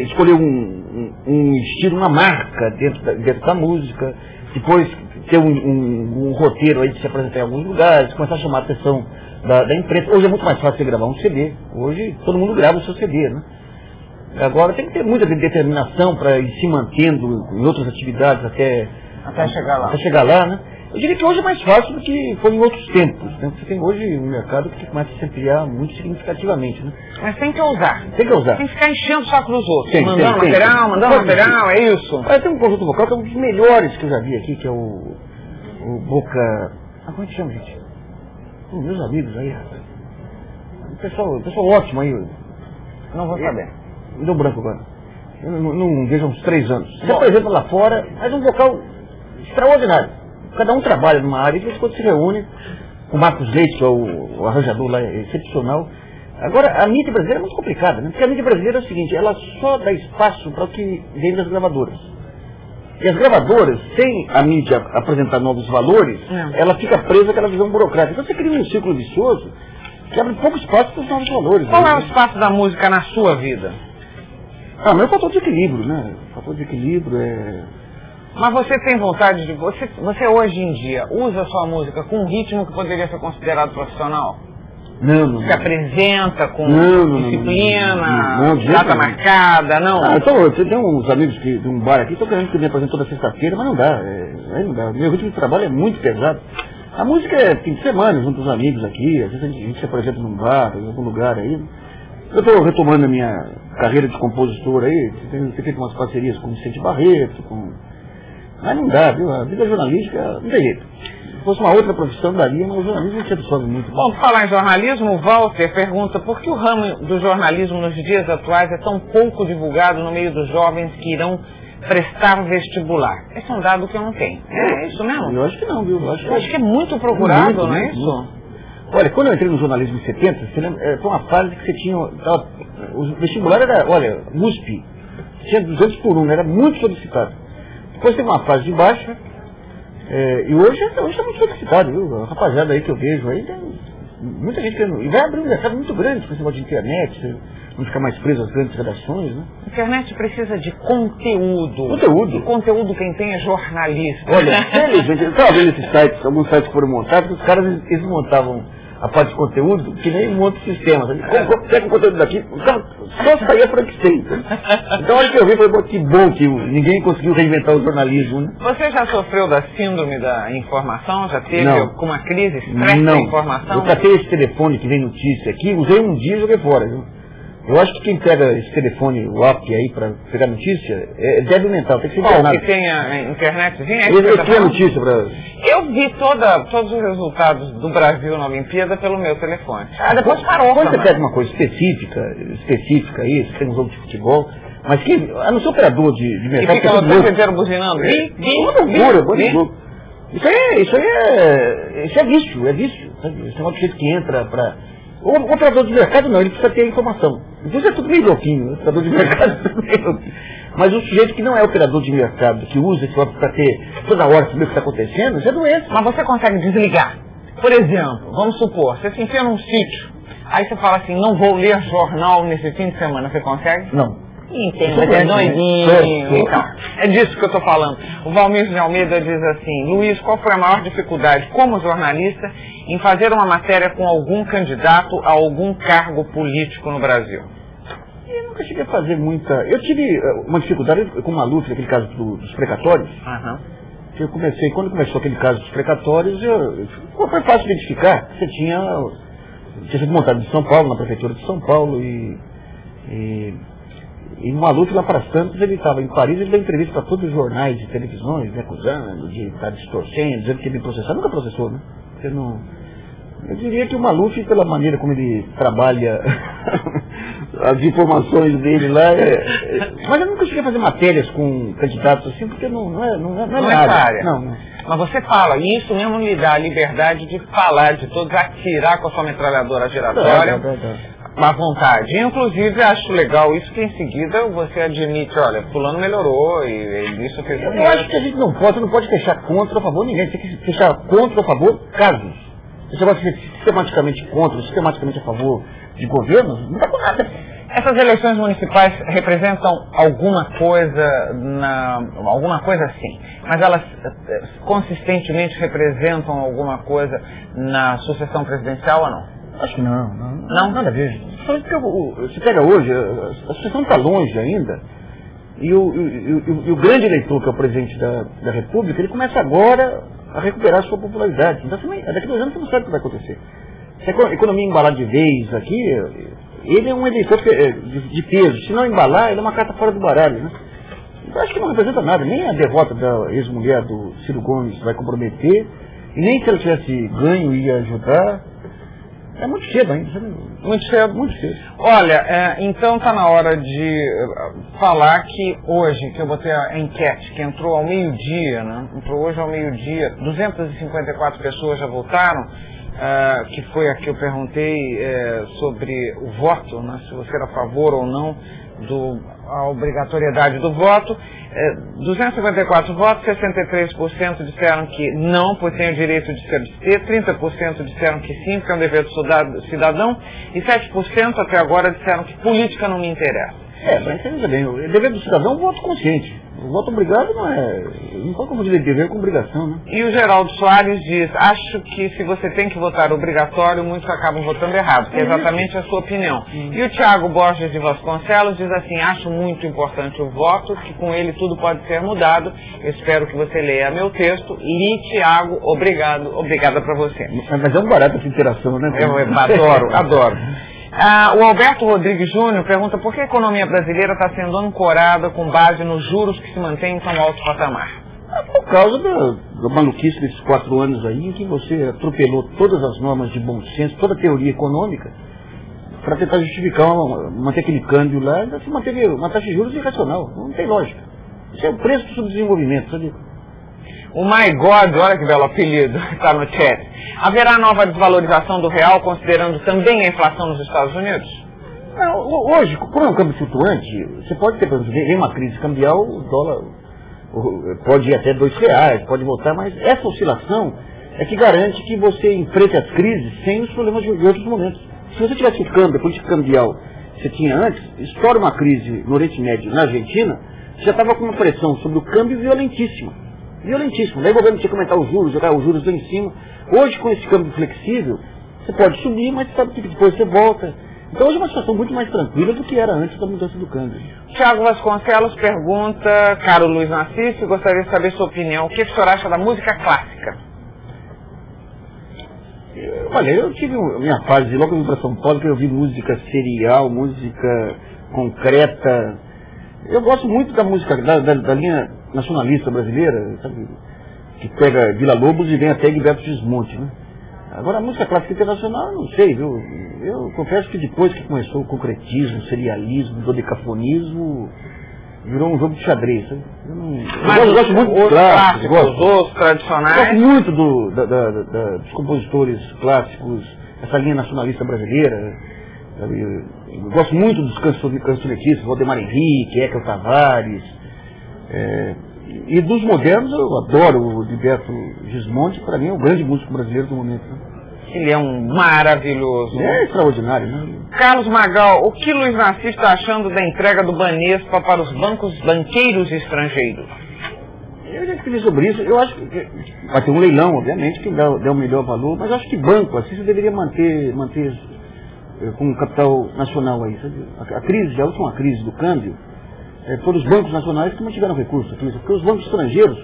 escolher um estilo, uma marca dentro da música, depois ter um roteiro aí de se apresentar em alguns lugares, começar a chamar a atenção da imprensa. Hoje é muito mais fácil você gravar um CD, hoje todo mundo grava o seu CD, né? Agora tem que ter muita determinação para ir se mantendo em outras atividades até chegar lá, né? Eu diria que hoje é mais fácil do que foi em outros tempos, né? Você tem hoje um mercado que começa a se ampliar muito significativamente, né? Mas tem que ousar. Tem que ousar. Tem que ficar enchendo o saco dos outros. Mandando material, é isso. Mas tem um conjunto vocal que é um dos melhores que eu já vi aqui, que é o Boca... como é que chama, gente? Meus amigos aí, rapaz. O pessoal ótimo aí. Não vou saber. Me deu branco agora. Eu não vejo há uns 3 anos. Se apresenta lá fora, mas um vocal extraordinário. Cada um trabalha numa área e depois se reúne. O Marcos Leite, que é o arranjador lá, é excepcional. Agora, a mídia brasileira é muito complicada, né? Porque a mídia brasileira é o seguinte, ela só dá espaço para o que vem das gravadoras. E as gravadoras, sem a mídia apresentar novos valores, ela fica presa àquela visão burocrática. Então você cria um círculo vicioso que abre pouco espaço para os novos valores. Qual é o espaço da música na sua vida? Mas é o fator de equilíbrio, né? O fator de equilíbrio é... Mas você tem vontade de... Você hoje em dia usa a sua música com um ritmo que poderia ser considerado profissional? Não. Se apresenta com disciplina, data marcada, não? Então, tem uns amigos de um bar aqui, estão querendo que eu me apresente toda sexta-feira, mas não dá. Aí não dá. Meu ritmo de trabalho é muito pesado. A música é fim de semana, junto com os amigos aqui, às vezes a gente se apresenta num bar, em algum lugar aí. Eu estou retomando a minha carreira de compositor aí, tenho feito umas parcerias com o Vicente Barreto, Mas não dá, viu? A vida jornalística não tem jeito. Se fosse uma outra profissão, daria, mas o jornalismo não se absorve muito. Bom, por falar em jornalismo, o Walter pergunta por que o ramo do jornalismo nos dias atuais é tão pouco divulgado no meio dos jovens que irão prestar vestibular. Esse é um dado que eu não tenho. É isso mesmo? Eu acho que não, viu? Eu acho que é muito procurado, não é isso? Muito. Olha, quando eu entrei no jornalismo em 70, você lembra, foi uma fase que você tinha... O vestibular era, olha, USP, tinha 200 por 1, era muito solicitado. Depois teve uma fase de baixa, e hoje está muito solicitado, viu? A rapaziada aí que eu vejo aí, tem muita gente querendo. E vai abrir um mercado muito grande com esse negócio de internet, não ficar mais preso às grandes redações, né? A internet precisa de conteúdo. Conteúdo? E conteúdo quem tem é jornalista. Olha, gente, eu estava vendo esses sites, alguns sites que foram montados, os caras eles montavam a parte de conteúdo que nem um outro sistema. Pega o conteúdo daqui, o cara só saía Frankenstein. Então, a hora que eu vi, falei, que bom que ninguém conseguiu reinventar o jornalismo, né? Você já sofreu da síndrome da informação? Já teve alguma crise, estresse da informação? Eu tratei esse telefone que vem notícia aqui, usei um dia e joguei fora, viu? Eu acho que quem pega esse telefone, o app aí, para pegar notícia, é débil mental, tem que ser internado. Que tem a internetzinha? Eu tenho a notícia para... Eu vi todos os resultados do Brasil na Olimpíada pelo meu telefone. Depois parou. Quando você pega uma coisa específica aí, você tem um jogo de futebol, mas a não ser operador de mercado... E fica o tempo inteiro buzinando. Uma loucura. Isso é vício, Esse é um jeito que entra para... O operador de mercado não, ele precisa ter informação. Então é tudo meio louquinho, o operador de mercado é tudo meio louquinho. Mas o sujeito que não é operador de mercado, que usa esse software para ter toda hora saber o que está acontecendo, isso é doença. Mas você consegue desligar? Por exemplo, vamos supor, você se enfia num sítio, aí você fala assim, não vou ler jornal nesse fim de semana, você consegue? Não. Entendo, mas é doidinho. Então, é disso que eu estou falando. O Valmir de Almeida diz assim, Luiz, qual foi a maior dificuldade como jornalista em fazer uma matéria com algum candidato a algum cargo político no Brasil? Eu nunca cheguei a fazer muita... Eu tive uma dificuldade com o Maluf, naquele caso dos precatórios. Eu comecei, quando começou aquele caso dos precatórios, foi fácil identificar. Você tinha sido montado de São Paulo, na prefeitura de São Paulo, e o Maluf lá para Santos, ele estava em Paris, ele deu entrevista para todos os jornais de televisões, me acusando de estar distorcendo, dizendo que ele ia processar. Nunca processou, né? Porque não... Eu diria que o Maluf, pela maneira como ele trabalha as informações dele lá, mas eu nunca cheguei a fazer matérias com candidatos assim, porque não é minha área. Não. Mas você fala, e isso mesmo lhe dá a liberdade de falar de todos, atirar com a sua metralhadora giratória, à vontade. Inclusive, acho legal isso que em seguida você admite, olha, fulano melhorou e isso fez... Eu acho que a gente não pode fechar contra ou a favor ninguém, tem que fechar contra ou a favor casos. Você pode ser sistematicamente contra, sistematicamente a favor de governos, não dá por nada. Essas eleições municipais representam alguma coisa sim, mas elas consistentemente representam alguma coisa na sucessão presidencial ou não? Acho que não, nada a ver. Você pega hoje, a sucessão está longe ainda, e o grande eleitor, que é o presidente da República, ele começa agora a recuperar a sua popularidade. Então, daqui a 2 anos você não sabe o que vai acontecer. Se a economia embalar de vez aqui, ele é um eleitor de peso. Se não embalar, ele é uma carta fora do baralho, né? Então, acho que não representa nada. Nem a derrota da ex-mulher do Ciro Gomes vai comprometer, e nem se ela tivesse ganho ia ajudar. É muito cedo ainda. Muito cedo. Olha, então está na hora de falar que hoje, que eu botei a enquete, que entrou ao meio-dia, né? Entrou hoje ao meio-dia, 254 pessoas já votaram, que foi a que eu perguntei sobre o voto, né? Se você era a favor ou não a obrigatoriedade do voto. 254 votos, 63% disseram que não, pois tem o direito de se abster, 30% disseram que sim, porque é um dever do cidadão, e 7% até agora disseram que política não me interessa. Mas veja bem, o dever do cidadão é um voto consciente. O voto obrigado não pode confundir dever com obrigação, né? E o Geraldo Soares diz, acho que se você tem que votar obrigatório, muitos acabam votando errado, que é exatamente a sua opinião. E o Tiago Borges de Vasconcelos diz assim, acho muito importante o voto, que com ele tudo pode ser mudado. Eu espero que você leia meu texto. Li, Tiago, obrigada para você. Mas é um barato essa interação, né? Eu adoro. O Alberto Rodrigues Júnior pergunta por que a economia brasileira está sendo ancorada com base nos juros que se mantêm em tão alto patamar. Por causa da maluquice desses 4 anos aí, em que você atropelou todas as normas de bom senso, toda a teoria econômica, para tentar justificar, manter aquele câmbio lá, você manteve uma taxa de juros irracional. Não tem lógica. Isso é o preço do subdesenvolvimento, sabe? O My God, olha que belo apelido, está no chat. Haverá nova desvalorização do real, considerando também a inflação nos Estados Unidos? Não, hoje, como é um câmbio flutuante, você pode ter, por exemplo, em uma crise cambial, o dólar pode ir até R$2, pode voltar, mas essa oscilação é que garante que você enfrente as crises sem os problemas de outros momentos. Se você tivesse o câmbio, a política cambial que você tinha antes, estoura uma crise no Oriente Médio, na Argentina, você já estava com uma pressão sobre o câmbio violentíssima. Daí o governo tinha que aumentar os juros, jogar os juros lá em cima. Hoje, com esse câmbio flexível, você pode subir, mas sabe que depois você volta. Então hoje é uma situação muito mais tranquila do que era antes da mudança do câmbio. Tiago Vasconcelos pergunta, caro Luiz Nassif, gostaria de saber sua opinião. O que o senhor acha da música clássica? Olha, eu tive minha fase, logo que eu vim para São Paulo, que eu ouvi música serial, música concreta. Eu gosto muito da música, da linha nacionalista brasileira, sabe? Que pega Vila Lobos e vem até Gilberto Gismonti, né? Agora, a música clássica internacional, eu não sei, viu? Eu confesso que depois que começou o concretismo, o serialismo, o dodecafonismo, virou um jogo de xadrez, sabe? Eu gosto muito dos clássicos, os tradicionais. Gosto muito dos compositores clássicos, essa linha nacionalista brasileira. Eu gosto muito dos cancionetistas, Valdemar Henrique, Eca Tavares, e dos modernos eu adoro o Gilberto Gismonti, para mim é o grande músico brasileiro do momento. Né? Ele é um maravilhoso. É extraordinário, né? Carlos Magal, o que Luiz Narciso está achando da entrega do Banespa para os banqueiros estrangeiros? Eu já escrevi sobre isso. Eu acho que vai ter um leilão, obviamente, que dá o melhor valor, mas eu acho que banco, assim, você deveria manter com o capital nacional aí. Sabe? A última crise do câmbio, foram os bancos nacionais que mantiveram recursos, porque os bancos estrangeiros,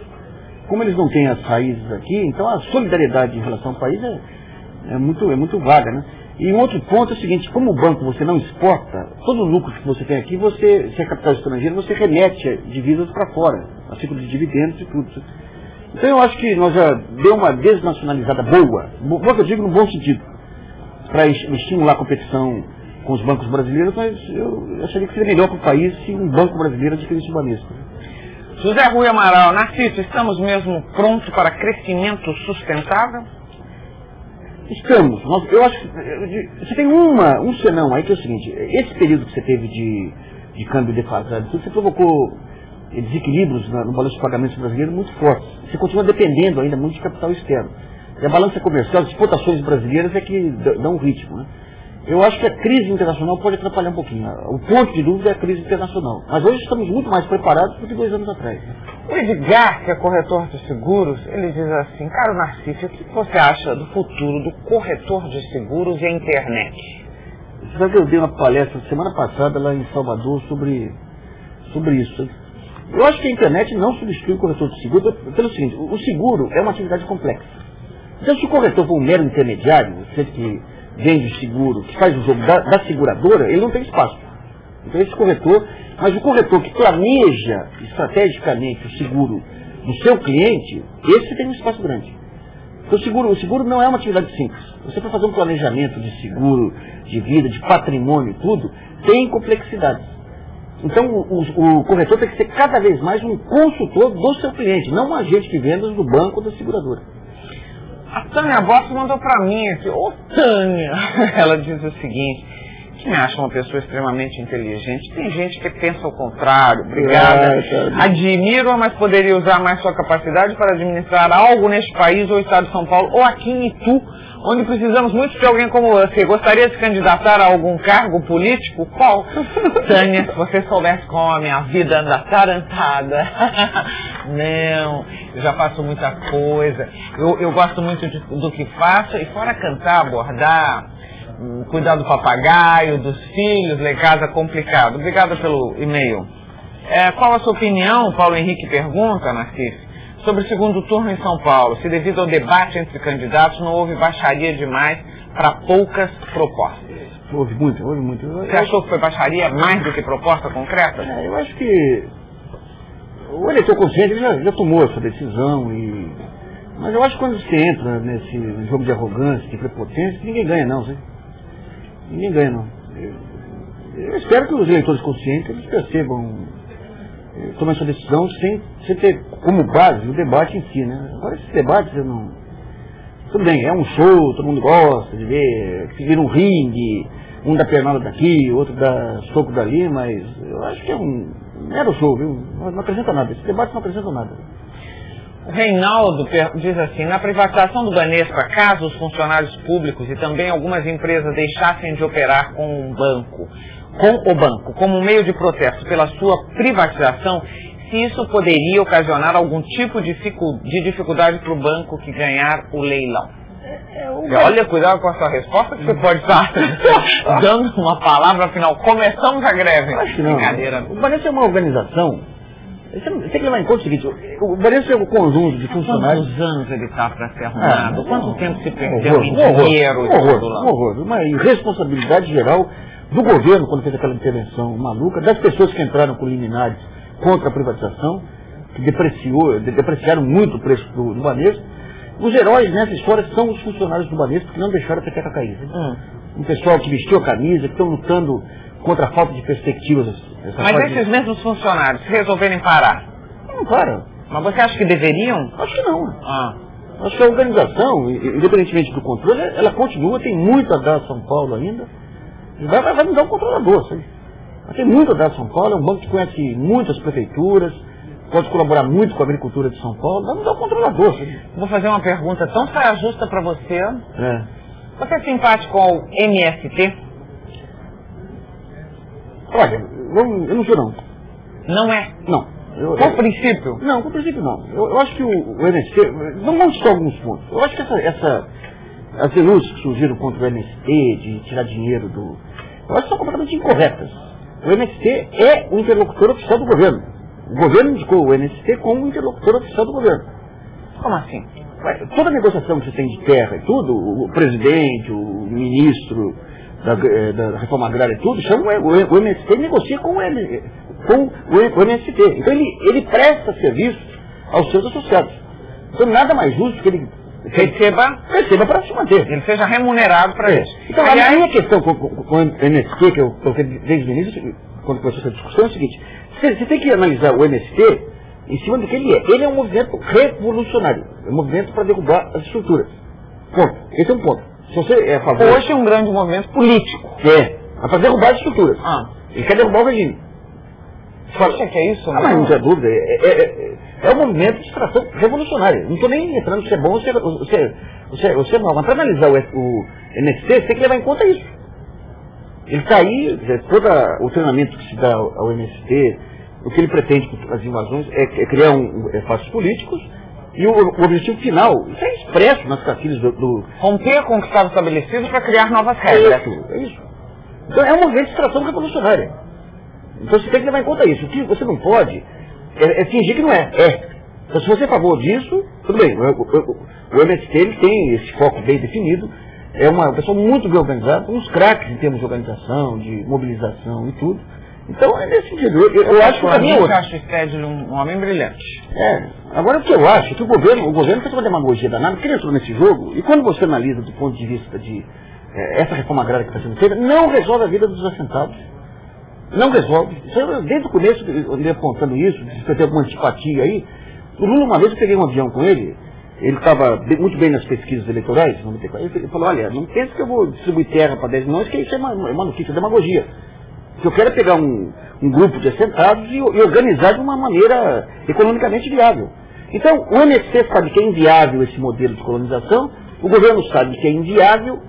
como eles não têm as raízes aqui, então a solidariedade em relação ao país é muito vaga, né? E um outro ponto é o seguinte, como o banco você não exporta, todo o lucro que você tem aqui, se é capital estrangeiro, você remete divisas para fora, a ciclo de dividendos e tudo. Então eu acho que nós já deu uma desnacionalizada boa que eu digo no bom sentido, para estimular a competição com os bancos brasileiros, mas eu acharia que seria melhor para o país se um banco brasileiro adquirisse o Banespa. José Rui Amaral, Narciso, estamos mesmo prontos para crescimento sustentável? Estamos. Eu acho que você tem um senão aí que é o seguinte, esse período que você teve de câmbio defasado, você provocou desequilíbrios no balanço de pagamentos brasileiro muito fortes. Você continua dependendo ainda muito de capital externo. E a balança comercial, as exportações brasileiras é que dão um ritmo, né? Eu acho que a crise internacional pode atrapalhar um pouquinho. O ponto de dúvida é a crise internacional. Mas hoje estamos muito mais preparados do que 2 anos atrás. O Edgar, que é corretor de seguros, ele diz assim, caro Narciso, o que você acha do futuro do corretor de seguros e a internet? Você sabe que eu dei uma palestra semana passada lá em Salvador sobre isso. Eu acho que a internet não substitui o corretor de seguro pelo seguinte, o seguro é uma atividade complexa. Então se o corretor for um mero intermediário, você que vende o seguro, que faz o jogo da seguradora, ele não tem espaço. Então esse corretor, mas o corretor que planeja estrategicamente o seguro do seu cliente, esse tem um espaço grande. Então, o seguro não é uma atividade simples. Você para fazer um planejamento de seguro, de vida, de patrimônio, tudo, tem complexidades. Então o corretor tem que ser cada vez mais um consultor do seu cliente, não um agente de vendas do banco ou da seguradora. A Tânia Bossa mandou pra mim aqui, ô Tânia, ela diz o seguinte, que me acha uma pessoa extremamente inteligente, tem gente que pensa o contrário, obrigada, admiro-a, mas poderia usar mais sua capacidade para administrar algo neste país ou estado de São Paulo, ou aqui em Itu, onde precisamos muito de alguém como você. Gostaria de se candidatar a algum cargo político? Qual? Tânia, se você soubesse como a minha vida anda atarantada. Não, eu já faço muita coisa. Eu gosto muito do que faço, e fora cantar, bordar, cuidar do papagaio, dos filhos, lá em casa complicado. Obrigada pelo e-mail. Qual a sua opinião, Paulo Henrique pergunta, Narciso, sobre o segundo turno em São Paulo, se devido ao debate entre candidatos não houve baixaria demais para poucas propostas? Houve muito. Você achou que foi baixaria mais do que proposta concreta? Eu acho que o eleitor consciente já tomou essa decisão, mas eu acho que quando você entra nesse jogo de arrogância, de prepotência, ninguém ganha não, sabe? Ninguém ganha não. Eu espero que os eleitores conscientes eles percebam, tomar essa decisão sem ter como base o debate em si, né? Agora esses debates eu não... Tudo bem, é um show, todo mundo gosta de ver, que vira um ringue, um dá pernada daqui, outro dá soco dali, mas eu acho que é um mero show, viu? Não acrescenta nada, esse debate não acrescenta nada. O Reinaldo diz assim, na privatização do Banespa, caso os funcionários públicos e também algumas empresas deixassem de operar com o banco, como meio de protesto pela sua privatização, se isso poderia ocasionar algum tipo de dificuldade para o banco que ganhar o leilão. Olha, cuidado com a sua resposta, que você pode estar dando uma palavra, afinal, começamos a greve. Acho que não. O Banespa é uma organização. Você tem que levar em conta o seguinte, o Banespa é um conjunto de funcionários. Quantos anos ele está para ser arrumado? Quanto tempo se perdeu em dinheiro? Um horror. Uma irresponsabilidade geral do governo, quando fez aquela intervenção maluca, das pessoas que entraram com liminares contra a privatização, que depreciaram muito o preço do Banespa. Os heróis nessa história são os funcionários do Banespa que não deixaram a peteca cair. Um pessoal que vestiu a camisa, que estão lutando contra a falta de perspectivas. Mas esses mesmos funcionários, se resolverem parar? Não param. Mas você acha que deveriam? Acho que não. Acho que a organização, independentemente do controle, ela continua, tem muito a dar a São Paulo ainda. Vai me dar um controlador, sabe? Tem muita da São Paulo, é um banco que conhece muitas prefeituras, pode colaborar muito com a agricultura de São Paulo, vai me dar um controlador, sabe? Vou fazer uma pergunta tão saia justa para você. É. Você é simpático ao MST? Olha, eu não sou não. Não é? Não. Por princípio? Não, por princípio não. Eu acho que o MST, vamos citar alguns pontos. Eu acho que as denúncias que surgiram contra o MST, de tirar dinheiro do... Eu acho que são completamente incorretas. O MST é o interlocutor oficial do governo. O governo indicou o MST como interlocutor oficial do governo. Como assim? Toda negociação que você tem de terra e tudo, o presidente, o ministro da reforma agrária e tudo, chama o MST e negocia com o MST. Então ele presta serviço aos seus associados. Então nada mais justo que ele receba para se manter. Ele seja remunerado para isso. Então a minha questão com o MST, que eu coloquei desde o início, quando começou essa discussão, é o seguinte: você tem que analisar o MST em cima do que ele é. Ele é um movimento revolucionário. É um movimento para derrubar as estruturas. Ponto. Esse é um ponto. Se você é a favor... Hoje é um grande movimento político. É para derrubar as estruturas. Ele quer derrubar o regime. Você acha que é isso? Mas não tem dúvida. É um movimento de extração revolucionária. Não estou nem entrando se é bom ou se é mal. Mas para analisar o MST, você tem que levar em conta isso. Ele está aí, todo o treinamento que se dá ao MST, o que ele pretende com as invasões é criar fatos políticos, e o objetivo final, isso é expresso nas cartilhas do... Romper com o que estava estabelecido para criar novas regras. É isso. Então é um movimento de extração revolucionária. Então você tem que levar em conta isso. O que você não pode é fingir que não é. Então se você é a favor disso, tudo bem. O MST ele tem esse foco bem definido. É uma pessoa muito bem organizada, uns craques em termos de organização, de mobilização e tudo. Então, é nesse sentido. Eu acho que também eu acho o Stedley um homem brilhante. Agora o que eu acho é que o governo fez uma demagogia danada, porque ele entrou nesse jogo, e quando você analisa do ponto de vista de essa reforma agrária que está sendo feita, não resolve a vida dos assentados. Não resolve. Desde o começo, eu andei apontando isso, se tem alguma antipatia aí. O Lula, uma vez eu peguei um avião com ele estava muito bem nas pesquisas eleitorais, ele falou, olha, não pense que eu vou distribuir terra para 10 milhões, que isso é maluquice, é demagogia. Eu quero é pegar um grupo de assentados e organizar de uma maneira economicamente viável. Então, o MST sabe que é inviável esse modelo de colonização, o governo sabe que é inviável,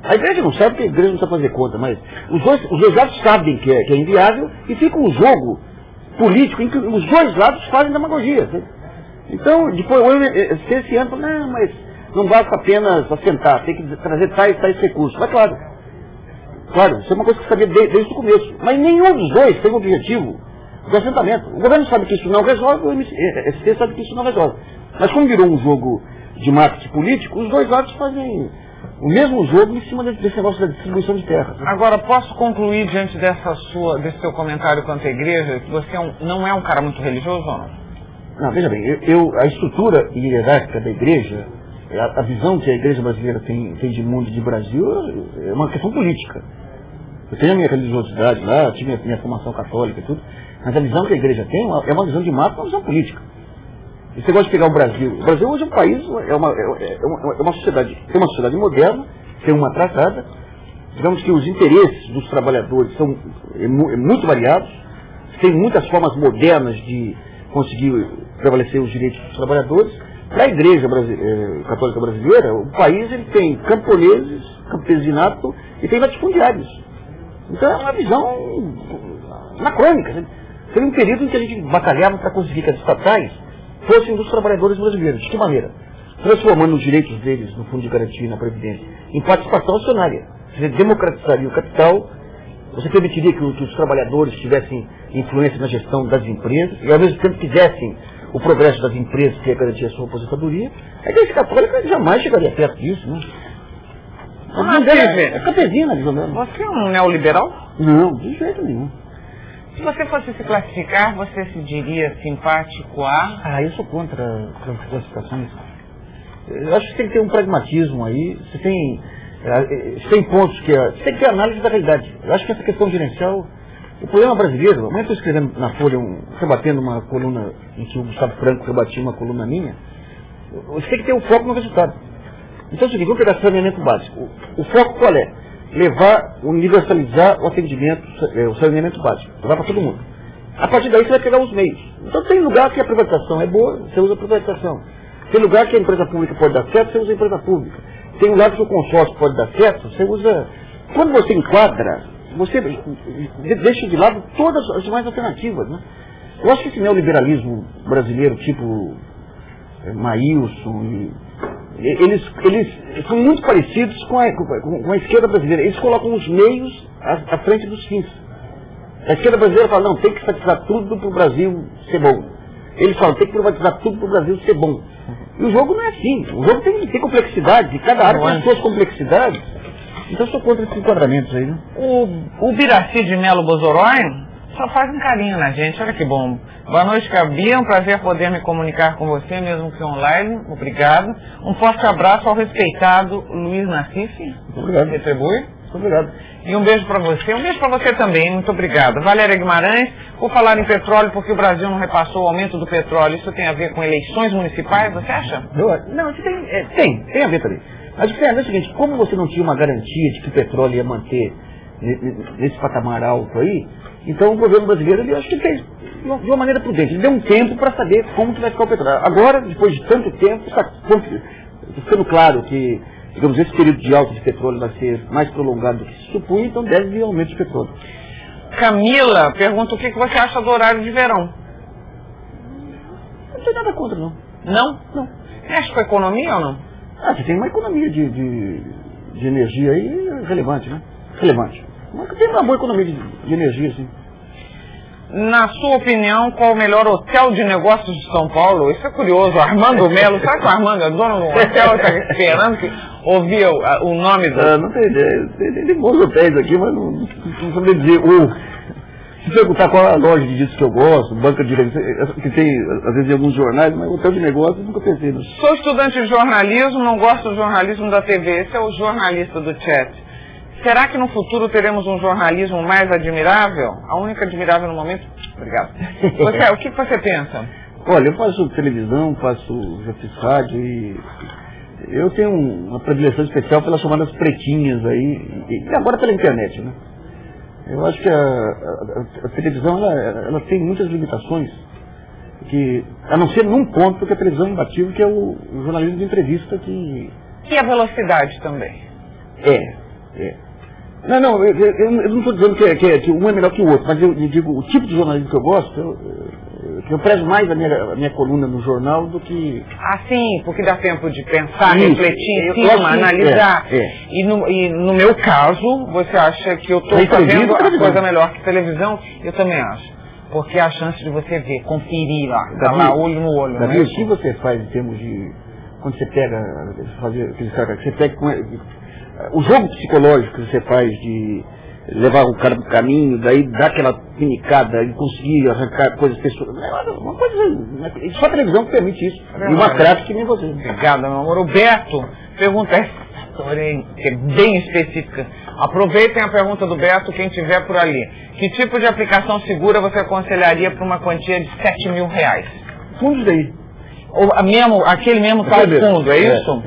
a igreja não sabe porque a igreja não sabe fazer conta, mas os dois lados sabem que é inviável e fica um jogo político em que os dois lados fazem demagogia. Então, depois o MST esse ano falou, não, mas não basta apenas assentar, tem que trazer tais recursos. Mas claro, isso é uma coisa que eu sabia desde o começo. Mas nenhum dos dois tem o objetivo do assentamento. O governo sabe que isso não resolve, o MST sabe que isso não resolve. Mas como virou um jogo de marketing político, os dois lados fazem o mesmo jogo em cima desse negócio da distribuição de terra. Agora, posso concluir diante desse seu comentário quanto à igreja, que você não é um cara muito religioso ou não? Não, veja bem, a estrutura hierárquica da igreja, a visão que a igreja brasileira tem de mundo e de Brasil é uma questão política. Eu tenho a minha religiosidade lá, tive a minha formação católica e tudo, mas a visão que a igreja tem é uma visão de mapa, uma visão política. E você gosta de pegar o Brasil. O Brasil hoje é um país, uma sociedade, tem uma sociedade moderna, tem uma atrasada. Digamos que os interesses dos trabalhadores são muito variados, tem muitas formas modernas de conseguir prevalecer os direitos dos trabalhadores. Para a igreja católica brasileira, o país ele tem camponeses, campesinato e tem latifundiários. Então é uma visão anacrônica. Foi um período em que a gente batalhava para conseguir que as estatais fossem dos trabalhadores brasileiros. De que maneira? Transformando os direitos deles no Fundo de Garantia e na Previdência em participação acionária. Você democratizaria o capital, você permitiria que os trabalhadores tivessem influência na gestão das empresas e ao mesmo tempo quisessem o progresso das empresas que ia garantir a sua aposentadoria. A Igreja Católica jamais chegaria perto disso, né? É campesina, mais ou menos. Você é um neoliberal? Não, de jeito nenhum. Se você fosse se classificar, você se diria simpático a... Eu sou contra classificações. Eu acho que tem que ter um pragmatismo aí. Você tem pontos que... Você tem que ter análise da realidade. Eu acho que essa questão gerencial... O problema brasileiro... Amanhã eu estou escrevendo na Folha, rebatendo uma coluna em que o Gustavo Franco rebatia uma coluna minha. Você tem que ter um foco no resultado. Então é o seguinte, vamos pegar saneamento básico. O foco qual é? universalizar o atendimento, o saneamento básico, levar para todo mundo. A partir daí você vai pegar os meios. Então tem lugar que a privatização é boa, você usa a privatização. Tem lugar que a empresa pública pode dar certo, você usa a empresa pública. Tem lugar que o consórcio pode dar certo, você usa... Quando você enquadra, você deixa de lado todas as demais alternativas, né? Eu acho que esse neoliberalismo brasileiro, tipo Maílson, eles são muito parecidos com a esquerda brasileira. Eles colocam os meios à frente dos fins. A esquerda brasileira fala, não, tem que privatizar tudo para o Brasil ser bom. Eles falam, tem que privatizar tudo para o Brasil ser bom. E o jogo não é assim. O jogo tem complexidade. Cada área tem suas complexidades. Então eu sou contra esses enquadramentos aí, né? O Biraci de Melo Bozorói só faz um carinho na gente. Olha que bom. Boa noite, Gabi. É um prazer poder me comunicar com você, mesmo que online. Obrigado. Um forte abraço ao respeitado Luiz Nassif. Muito obrigado. Retribui. Muito obrigado. E um beijo para você. Um beijo para você também. Muito obrigado. Valéria Guimarães, por falar em petróleo, porque o Brasil não repassou o aumento do petróleo. Isso tem a ver com eleições municipais, você acha? Não, isso tem a ver também. A diferença é o seguinte, como você não tinha uma garantia de que o petróleo ia manter nesse patamar alto aí, então o governo brasileiro, eu acho que fez de uma maneira prudente. Ele deu um tempo para saber como que vai ficar o petróleo. Agora, depois de tanto tempo, está ficando claro que, digamos, esse período de alta de petróleo vai ser mais prolongado do que se supunha, então deve vir aumento de petróleo. Camila pergunta o que você acha do horário de verão. Não tem nada contra, não. Não? Não. Mexe com a economia ou não? Você tem uma economia de energia aí relevante, né? Relevante. Mas tem uma boa economia de energia, sim. Na sua opinião, qual o melhor hotel de negócios de São Paulo? Isso é curioso. Armando Melo, sabe que o Armando é dono do hotel? Está esperando que ouvir o nome do... Não tem ideia. Tem bons hotéis aqui, mas não sabia dizer. Se perguntar qual é a loja de discos que eu gosto, banca de que tem, às vezes, em alguns jornais, mas hotel de negócios nunca pensei nisso. Sou estudante de jornalismo, não gosto do jornalismo da TV. Esse é o jornalista do chat. Será que no futuro teremos um jornalismo mais admirável? A única admirável no momento? Obrigado. O que você pensa? Olha, eu faço televisão, já fiz rádio e eu tenho uma predileção especial pelas chamadas pretinhas aí, e agora pela internet, né? Eu acho que a televisão, ela tem muitas limitações, a não ser num ponto que a televisão é imbatível, que é o jornalismo de entrevista que... E a velocidade também? Não, eu não estou dizendo que um é melhor que o outro, mas eu digo, o tipo de jornalismo que eu gosto, eu prezo mais a minha coluna no jornal do que... Ah, sim, porque dá tempo de pensar, refletir em cima, analisar. E no meu caso, você acha que eu estou fazendo a coisa melhor que televisão? Eu também acho. Porque a chance de você ver, conferir lá, tá lá olho no olho. Davi, o que você faz em termos de... Quando você pega, você pega o jogo psicológico que você faz de levar o cara pro caminho, daí dar aquela pinicada e conseguir arrancar coisas pessoais. Uma coisa, só a televisão que permite isso. E uma craque que nem você. Obrigado, meu amor. O Beto pergunta essa história que é bem específica. Aproveitem a pergunta do Beto, quem tiver por ali. Que tipo de aplicação segura você aconselharia para uma quantia de R$7.000? Fundos daí. Aquele mesmo tal fundo, é isso?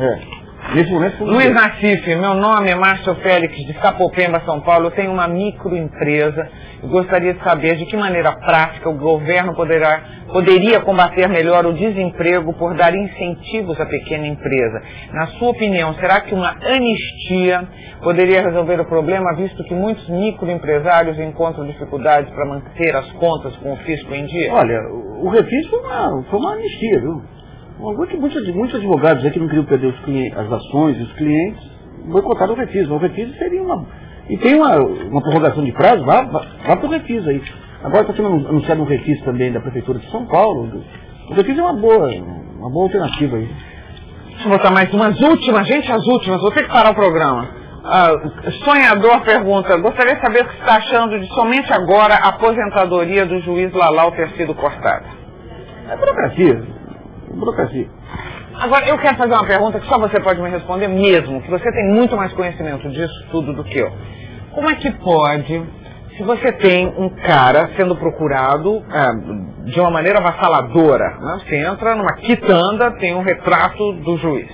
Nesse momento, Luiz Nassif, meu nome é Márcio Félix, de Sapopemba, São Paulo. Eu tenho uma microempresa e gostaria de saber de que maneira prática o governo poderia combater melhor o desemprego por dar incentivos à pequena empresa. Na sua opinião, será que uma anistia poderia resolver o problema, visto que muitos microempresários encontram dificuldades para manter as contas com o fisco em dia? Olha, o refis foi uma anistia, viu? Muitos advogados que não queriam perder as ações, os clientes, boicotaram o refis. O refis seria e tem uma prorrogação de prazo, vá para o refis aí. Agora está sendo anunciado um refis também da Prefeitura de São Paulo. O refis é uma boa alternativa aí. Deixa eu botar mais umas últimas, as últimas, vou ter que parar o programa. Sonhador pergunta, gostaria de saber o que você está achando de somente agora a aposentadoria do juiz Lalau ter sido cortada. É burocracia. Agora, eu quero fazer uma pergunta que só você pode me responder mesmo, que você tem muito mais conhecimento disso tudo do que eu. Como é que pode, se você tem um cara sendo procurado de uma maneira avassaladora, né? Você entra numa quitanda, tem um retrato do juiz,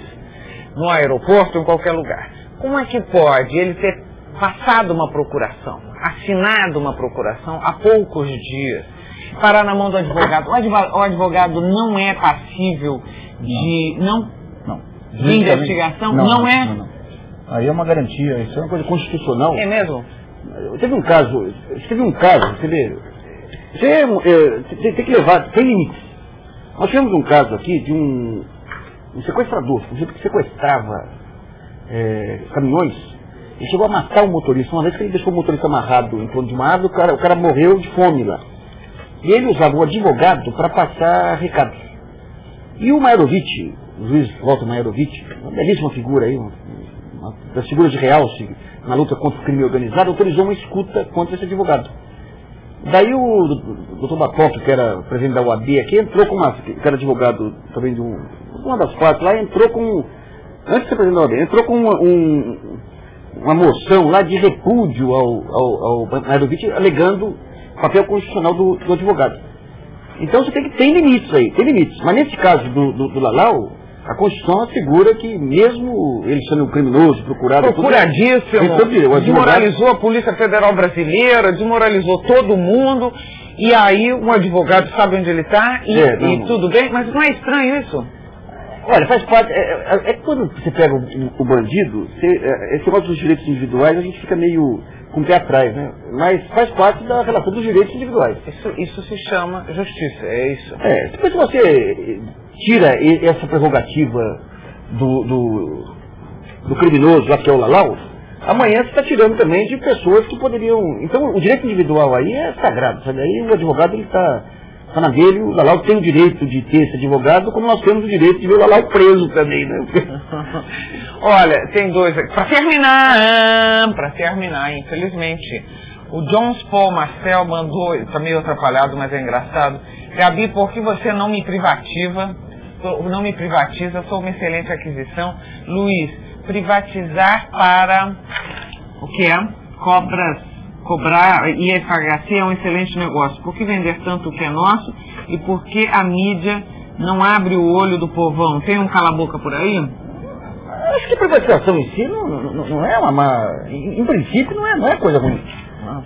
no aeroporto, em qualquer lugar. Como é que pode ele ter passado uma procuração, assinado uma procuração há poucos dias, parar na mão do advogado. O advogado não é passível de de investigação? Não é? Não. Aí é uma garantia, isso é uma coisa constitucional. É mesmo? Teve um caso, você vê, tem que levar, tem limites. Nós tivemos um caso aqui de um sequestrador, um sujeito que sequestrava caminhões, e chegou a matar o motorista. Uma vez que ele deixou o motorista amarrado em torno de uma árvore, o cara morreu de fome lá. E ele usava o advogado para passar recados. E o Mairovitch, o juiz Walter Mairovitch, uma belíssima figura aí, uma das figuras de realce na luta contra o crime organizado, autorizou uma escuta contra esse advogado. Daí o Dr. Bacoff, que era presidente da UAB aqui, entrou com que era advogado também de uma das partes lá, entrou com, antes de ser presidente da UAB, entrou com uma moção lá de repúdio ao Mairovitch, alegando o papel constitucional do advogado. Então você tem limites aí, tem limites. Mas nesse caso do Lalau, a Constituição assegura que mesmo ele sendo um criminoso, procuradíssimo, desmoralizou a Polícia Federal Brasileira, desmoralizou todo mundo, e aí um advogado sabe onde ele está e tudo bem, mas não é estranho isso? Olha, faz parte, é que quando você pega o bandido, esse negócio dos direitos individuais, a gente fica meio com o pé atrás, né? Mas faz parte da relação dos direitos individuais. Isso se chama justiça, é isso. Depois que você tira essa prerrogativa do criminoso, lá que é o Lalau, amanhã você está tirando também de pessoas que poderiam... Então o direito individual aí é sagrado, sabe? Aí o advogado está na dele, o Lalau tem o direito de ter esse advogado, como nós temos o direito de ver o Lalau preso também, né? Olha, tem dois aqui. Para terminar, infelizmente, o John Paul Marcel mandou, está meio atrapalhado, mas é engraçado. Gabi, por que você não me privatiza, sou uma excelente aquisição. Luiz, privatizar para o que é? Cobrar IFHC é um excelente negócio. Por que vender tanto o que é nosso e por que a mídia não abre o olho do povão? Tem um cala-boca por aí? Acho que a privatização em si não é uma má... Em princípio não é coisa ruim.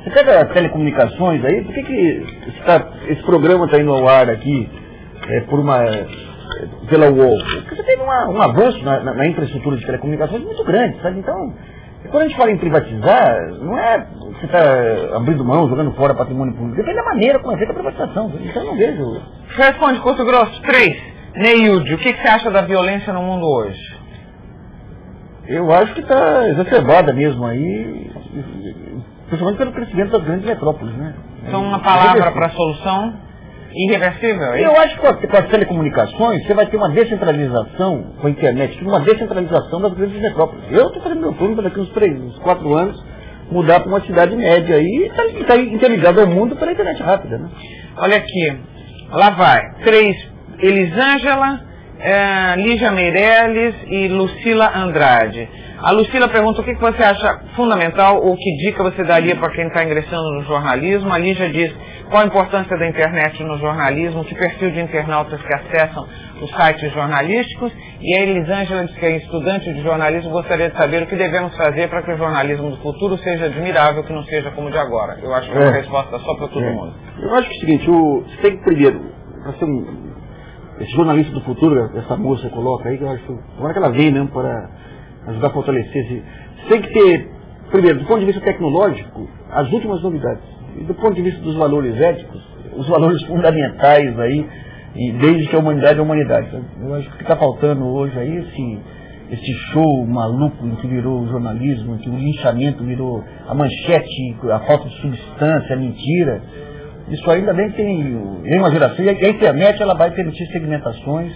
Você pega as telecomunicações aí, por que esse programa está indo ao ar aqui pela UOL? Porque você tem um avanço na infraestrutura de telecomunicações muito grande, sabe? Então, quando a gente fala em privatizar, não é você está abrindo mão, jogando fora patrimônio público. Depende da maneira como é feita a privatização. Então eu não vejo... Responde, Curto Grosso. 3. Neilde, o que você acha da violência no mundo hoje? Eu acho que está exacerbada mesmo aí, principalmente pelo crescimento das grandes metrópoles, né? Então uma palavra para a solução irreversível? Eu acho que com as telecomunicações você vai ter uma descentralização com a internet, uma descentralização das grandes metrópoles. Eu estou fazendo meu plano para daqui uns 4 anos mudar para uma cidade média aí e está interligado ao mundo pela internet rápida, né? Olha aqui, lá vai. 3, Elisângela, Lígia Meirelles e Lucila Andrade. A Lucila pergunta o que você acha fundamental ou que dica você daria para quem está ingressando no jornalismo. A Lígia diz qual a importância da internet no jornalismo, que perfil de internautas que acessam os sites jornalísticos. E a Elisângela diz que é estudante de jornalismo, gostaria de saber o que devemos fazer para que o jornalismo do futuro seja admirável, que não seja como o de agora. Eu acho que é uma resposta só para todo mundo. Eu acho que é o seguinte, você tem que primeiro, para ser esse jornalista do futuro, essa moça coloca aí, que eu acho agora que ela vem mesmo para ajudar a fortalecer você tem que ter, primeiro, do ponto de vista tecnológico, as últimas novidades. E do ponto de vista dos valores éticos, os valores fundamentais aí, e desde que a humanidade é a humanidade. Eu acho que o que está faltando hoje aí, esse show maluco que virou o jornalismo, que o linchamento virou a manchete, a falta de substância, a mentira. Isso ainda bem que tem uma geração, e a internet ela vai permitir segmentações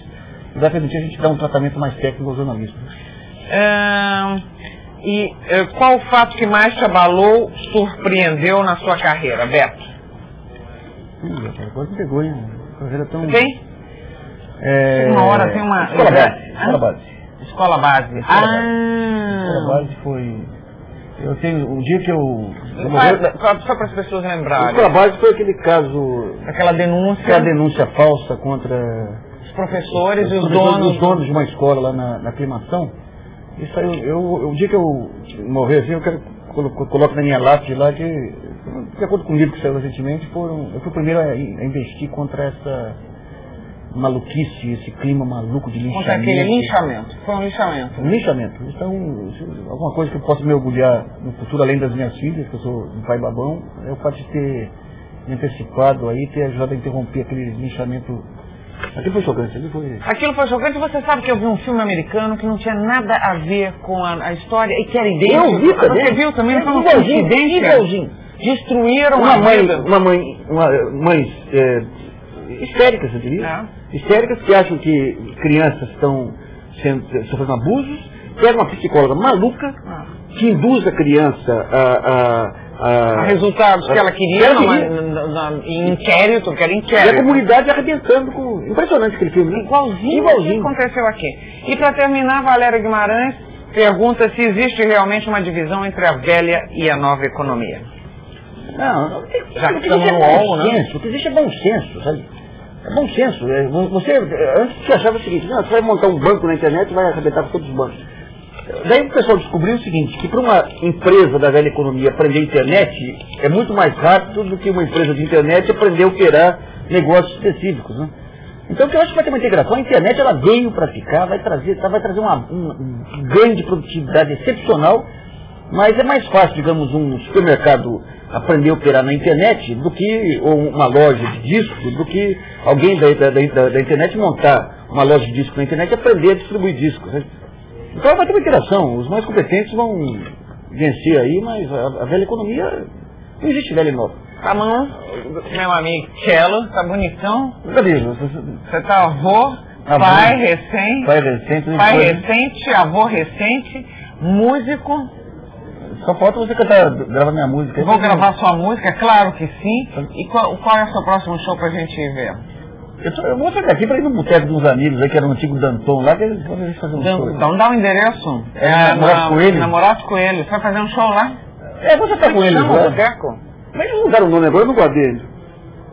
e vai permitir a gente dar um tratamento mais técnico ao jornalismo. Qual o fato que mais te abalou, surpreendeu na sua carreira, Beto? Agora me pegou, hein? Carreira tão... Tem? Uma hora tem uma... Escola base. Escola base. Escola base foi... Eu tenho... Um dia que eu... Só para as pessoas lembrarem. A escola base foi aquele caso... Aquela denúncia... Aquela denúncia falsa contra... Os professores e os donos... Os donos de uma escola lá na Aclimação. Isso aí, o dia que eu morrer assim, eu quero coloco na minha lápide lá que, de acordo com o livro que saiu recentemente, eu fui o primeiro a investir contra essa maluquice, esse clima maluco de linchamento. Contra aquele linchamento. Foi um linchamento. Um linchamento. Então, alguma coisa que eu possa me orgulhar no futuro, além das minhas filhas, que eu sou um pai babão, é o fato de ter me antecipado aí, ter ajudado a interromper aquele linchamento. Aquilo foi chocante. Aquilo foi chocante. Você sabe que eu vi um filme americano que não tinha nada a ver com a história e que era idêntico. Eu vi também. Você viu também? Foi uma coincidência. Igualzinho. Destruíram uma mãe histéricas, eu diria. Histéricas que acham que crianças estão sofrendo abusos. Pega uma psicóloga maluca que induz a criança a resultados que ela queria em inquérito, que era inquérito. E a comunidade arrebentando com... Impressionante aquele filme, né? Igualzinho o que aconteceu aqui. E para terminar, Valéria Guimarães pergunta se existe realmente uma divisão entre a velha e a nova economia. Não, já que estamos no UOL, né? O que existe é bom senso, sabe? É bom senso. Você, antes você achava o seguinte, não, você vai montar um banco na internet e vai arrebentar com todos os bancos. Daí o pessoal descobriu o seguinte, que para uma empresa da velha economia aprender a internet é muito mais rápido do que uma empresa de internet aprender a operar negócios específicos, né? Então o que eu acho que vai ter uma integração, a internet ela veio para ficar, vai trazer um ganho de produtividade excepcional, mas é mais fácil, digamos, um supermercado aprender a operar na internet do que, ou uma loja de discos, do que alguém da internet montar uma loja de discos na internet e aprender a distribuir discos, né? Então vai ter uma interação, os mais competentes vão vencer aí, mas a velha economia, não existe velha e nova. Tá bom, meu amigo Cello, tá bonitão. Você tá avô, pai recente, avô recente, músico. Só falta você gravar minha música. Vou gravar sua música, claro que sim. E qual é o seu próximo show pra gente ver? Eu vou sair daqui para ir no boteco dos amigos aí, que era o antigo Danton lá, que eles vão fazer um show. Então dá o endereço. Namorados Coelho? Namorados Coelho. Você vai fazer um show lá? Você tá com eles lá. Mas eles mudaram o nome agora, eu não guardei.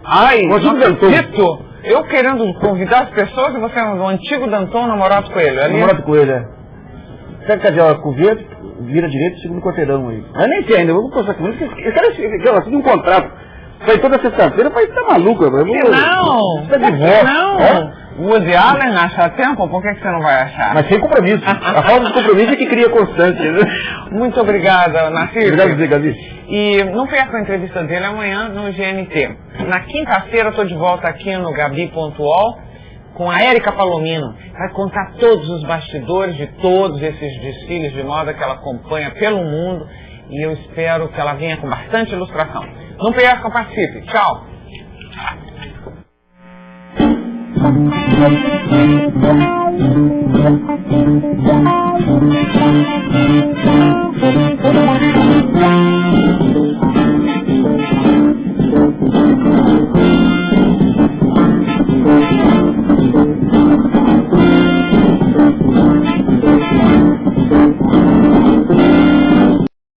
Ai, Danton. Eu querendo convidar as pessoas e você é o antigo Danton, Namorados Coelho. Namorados Coelho, é. Pega Cadeal Coveto, vira direito, segundo quarteirão aí. Mas nem sei ainda, eu vou conversar com eles, eu quero assim um contrato. Vai toda sexta-feira, vai estar maluco. Não! Você tá de volta. Woody Allen acha tempo? Por que você não vai achar? Mas sem compromisso. A falta de compromisso é que cria constância. Né? Muito obrigada, Nassir. Obrigado, Gabi. E não perca a entrevista dele amanhã no GNT. Na quinta-feira eu estou de volta aqui no Gabi.ol com a Érica Palomino. Vai contar todos os bastidores de todos esses desfiles de moda que ela acompanha pelo mundo. E eu espero que ela venha com bastante ilustração. Não perca, participe. Tchau.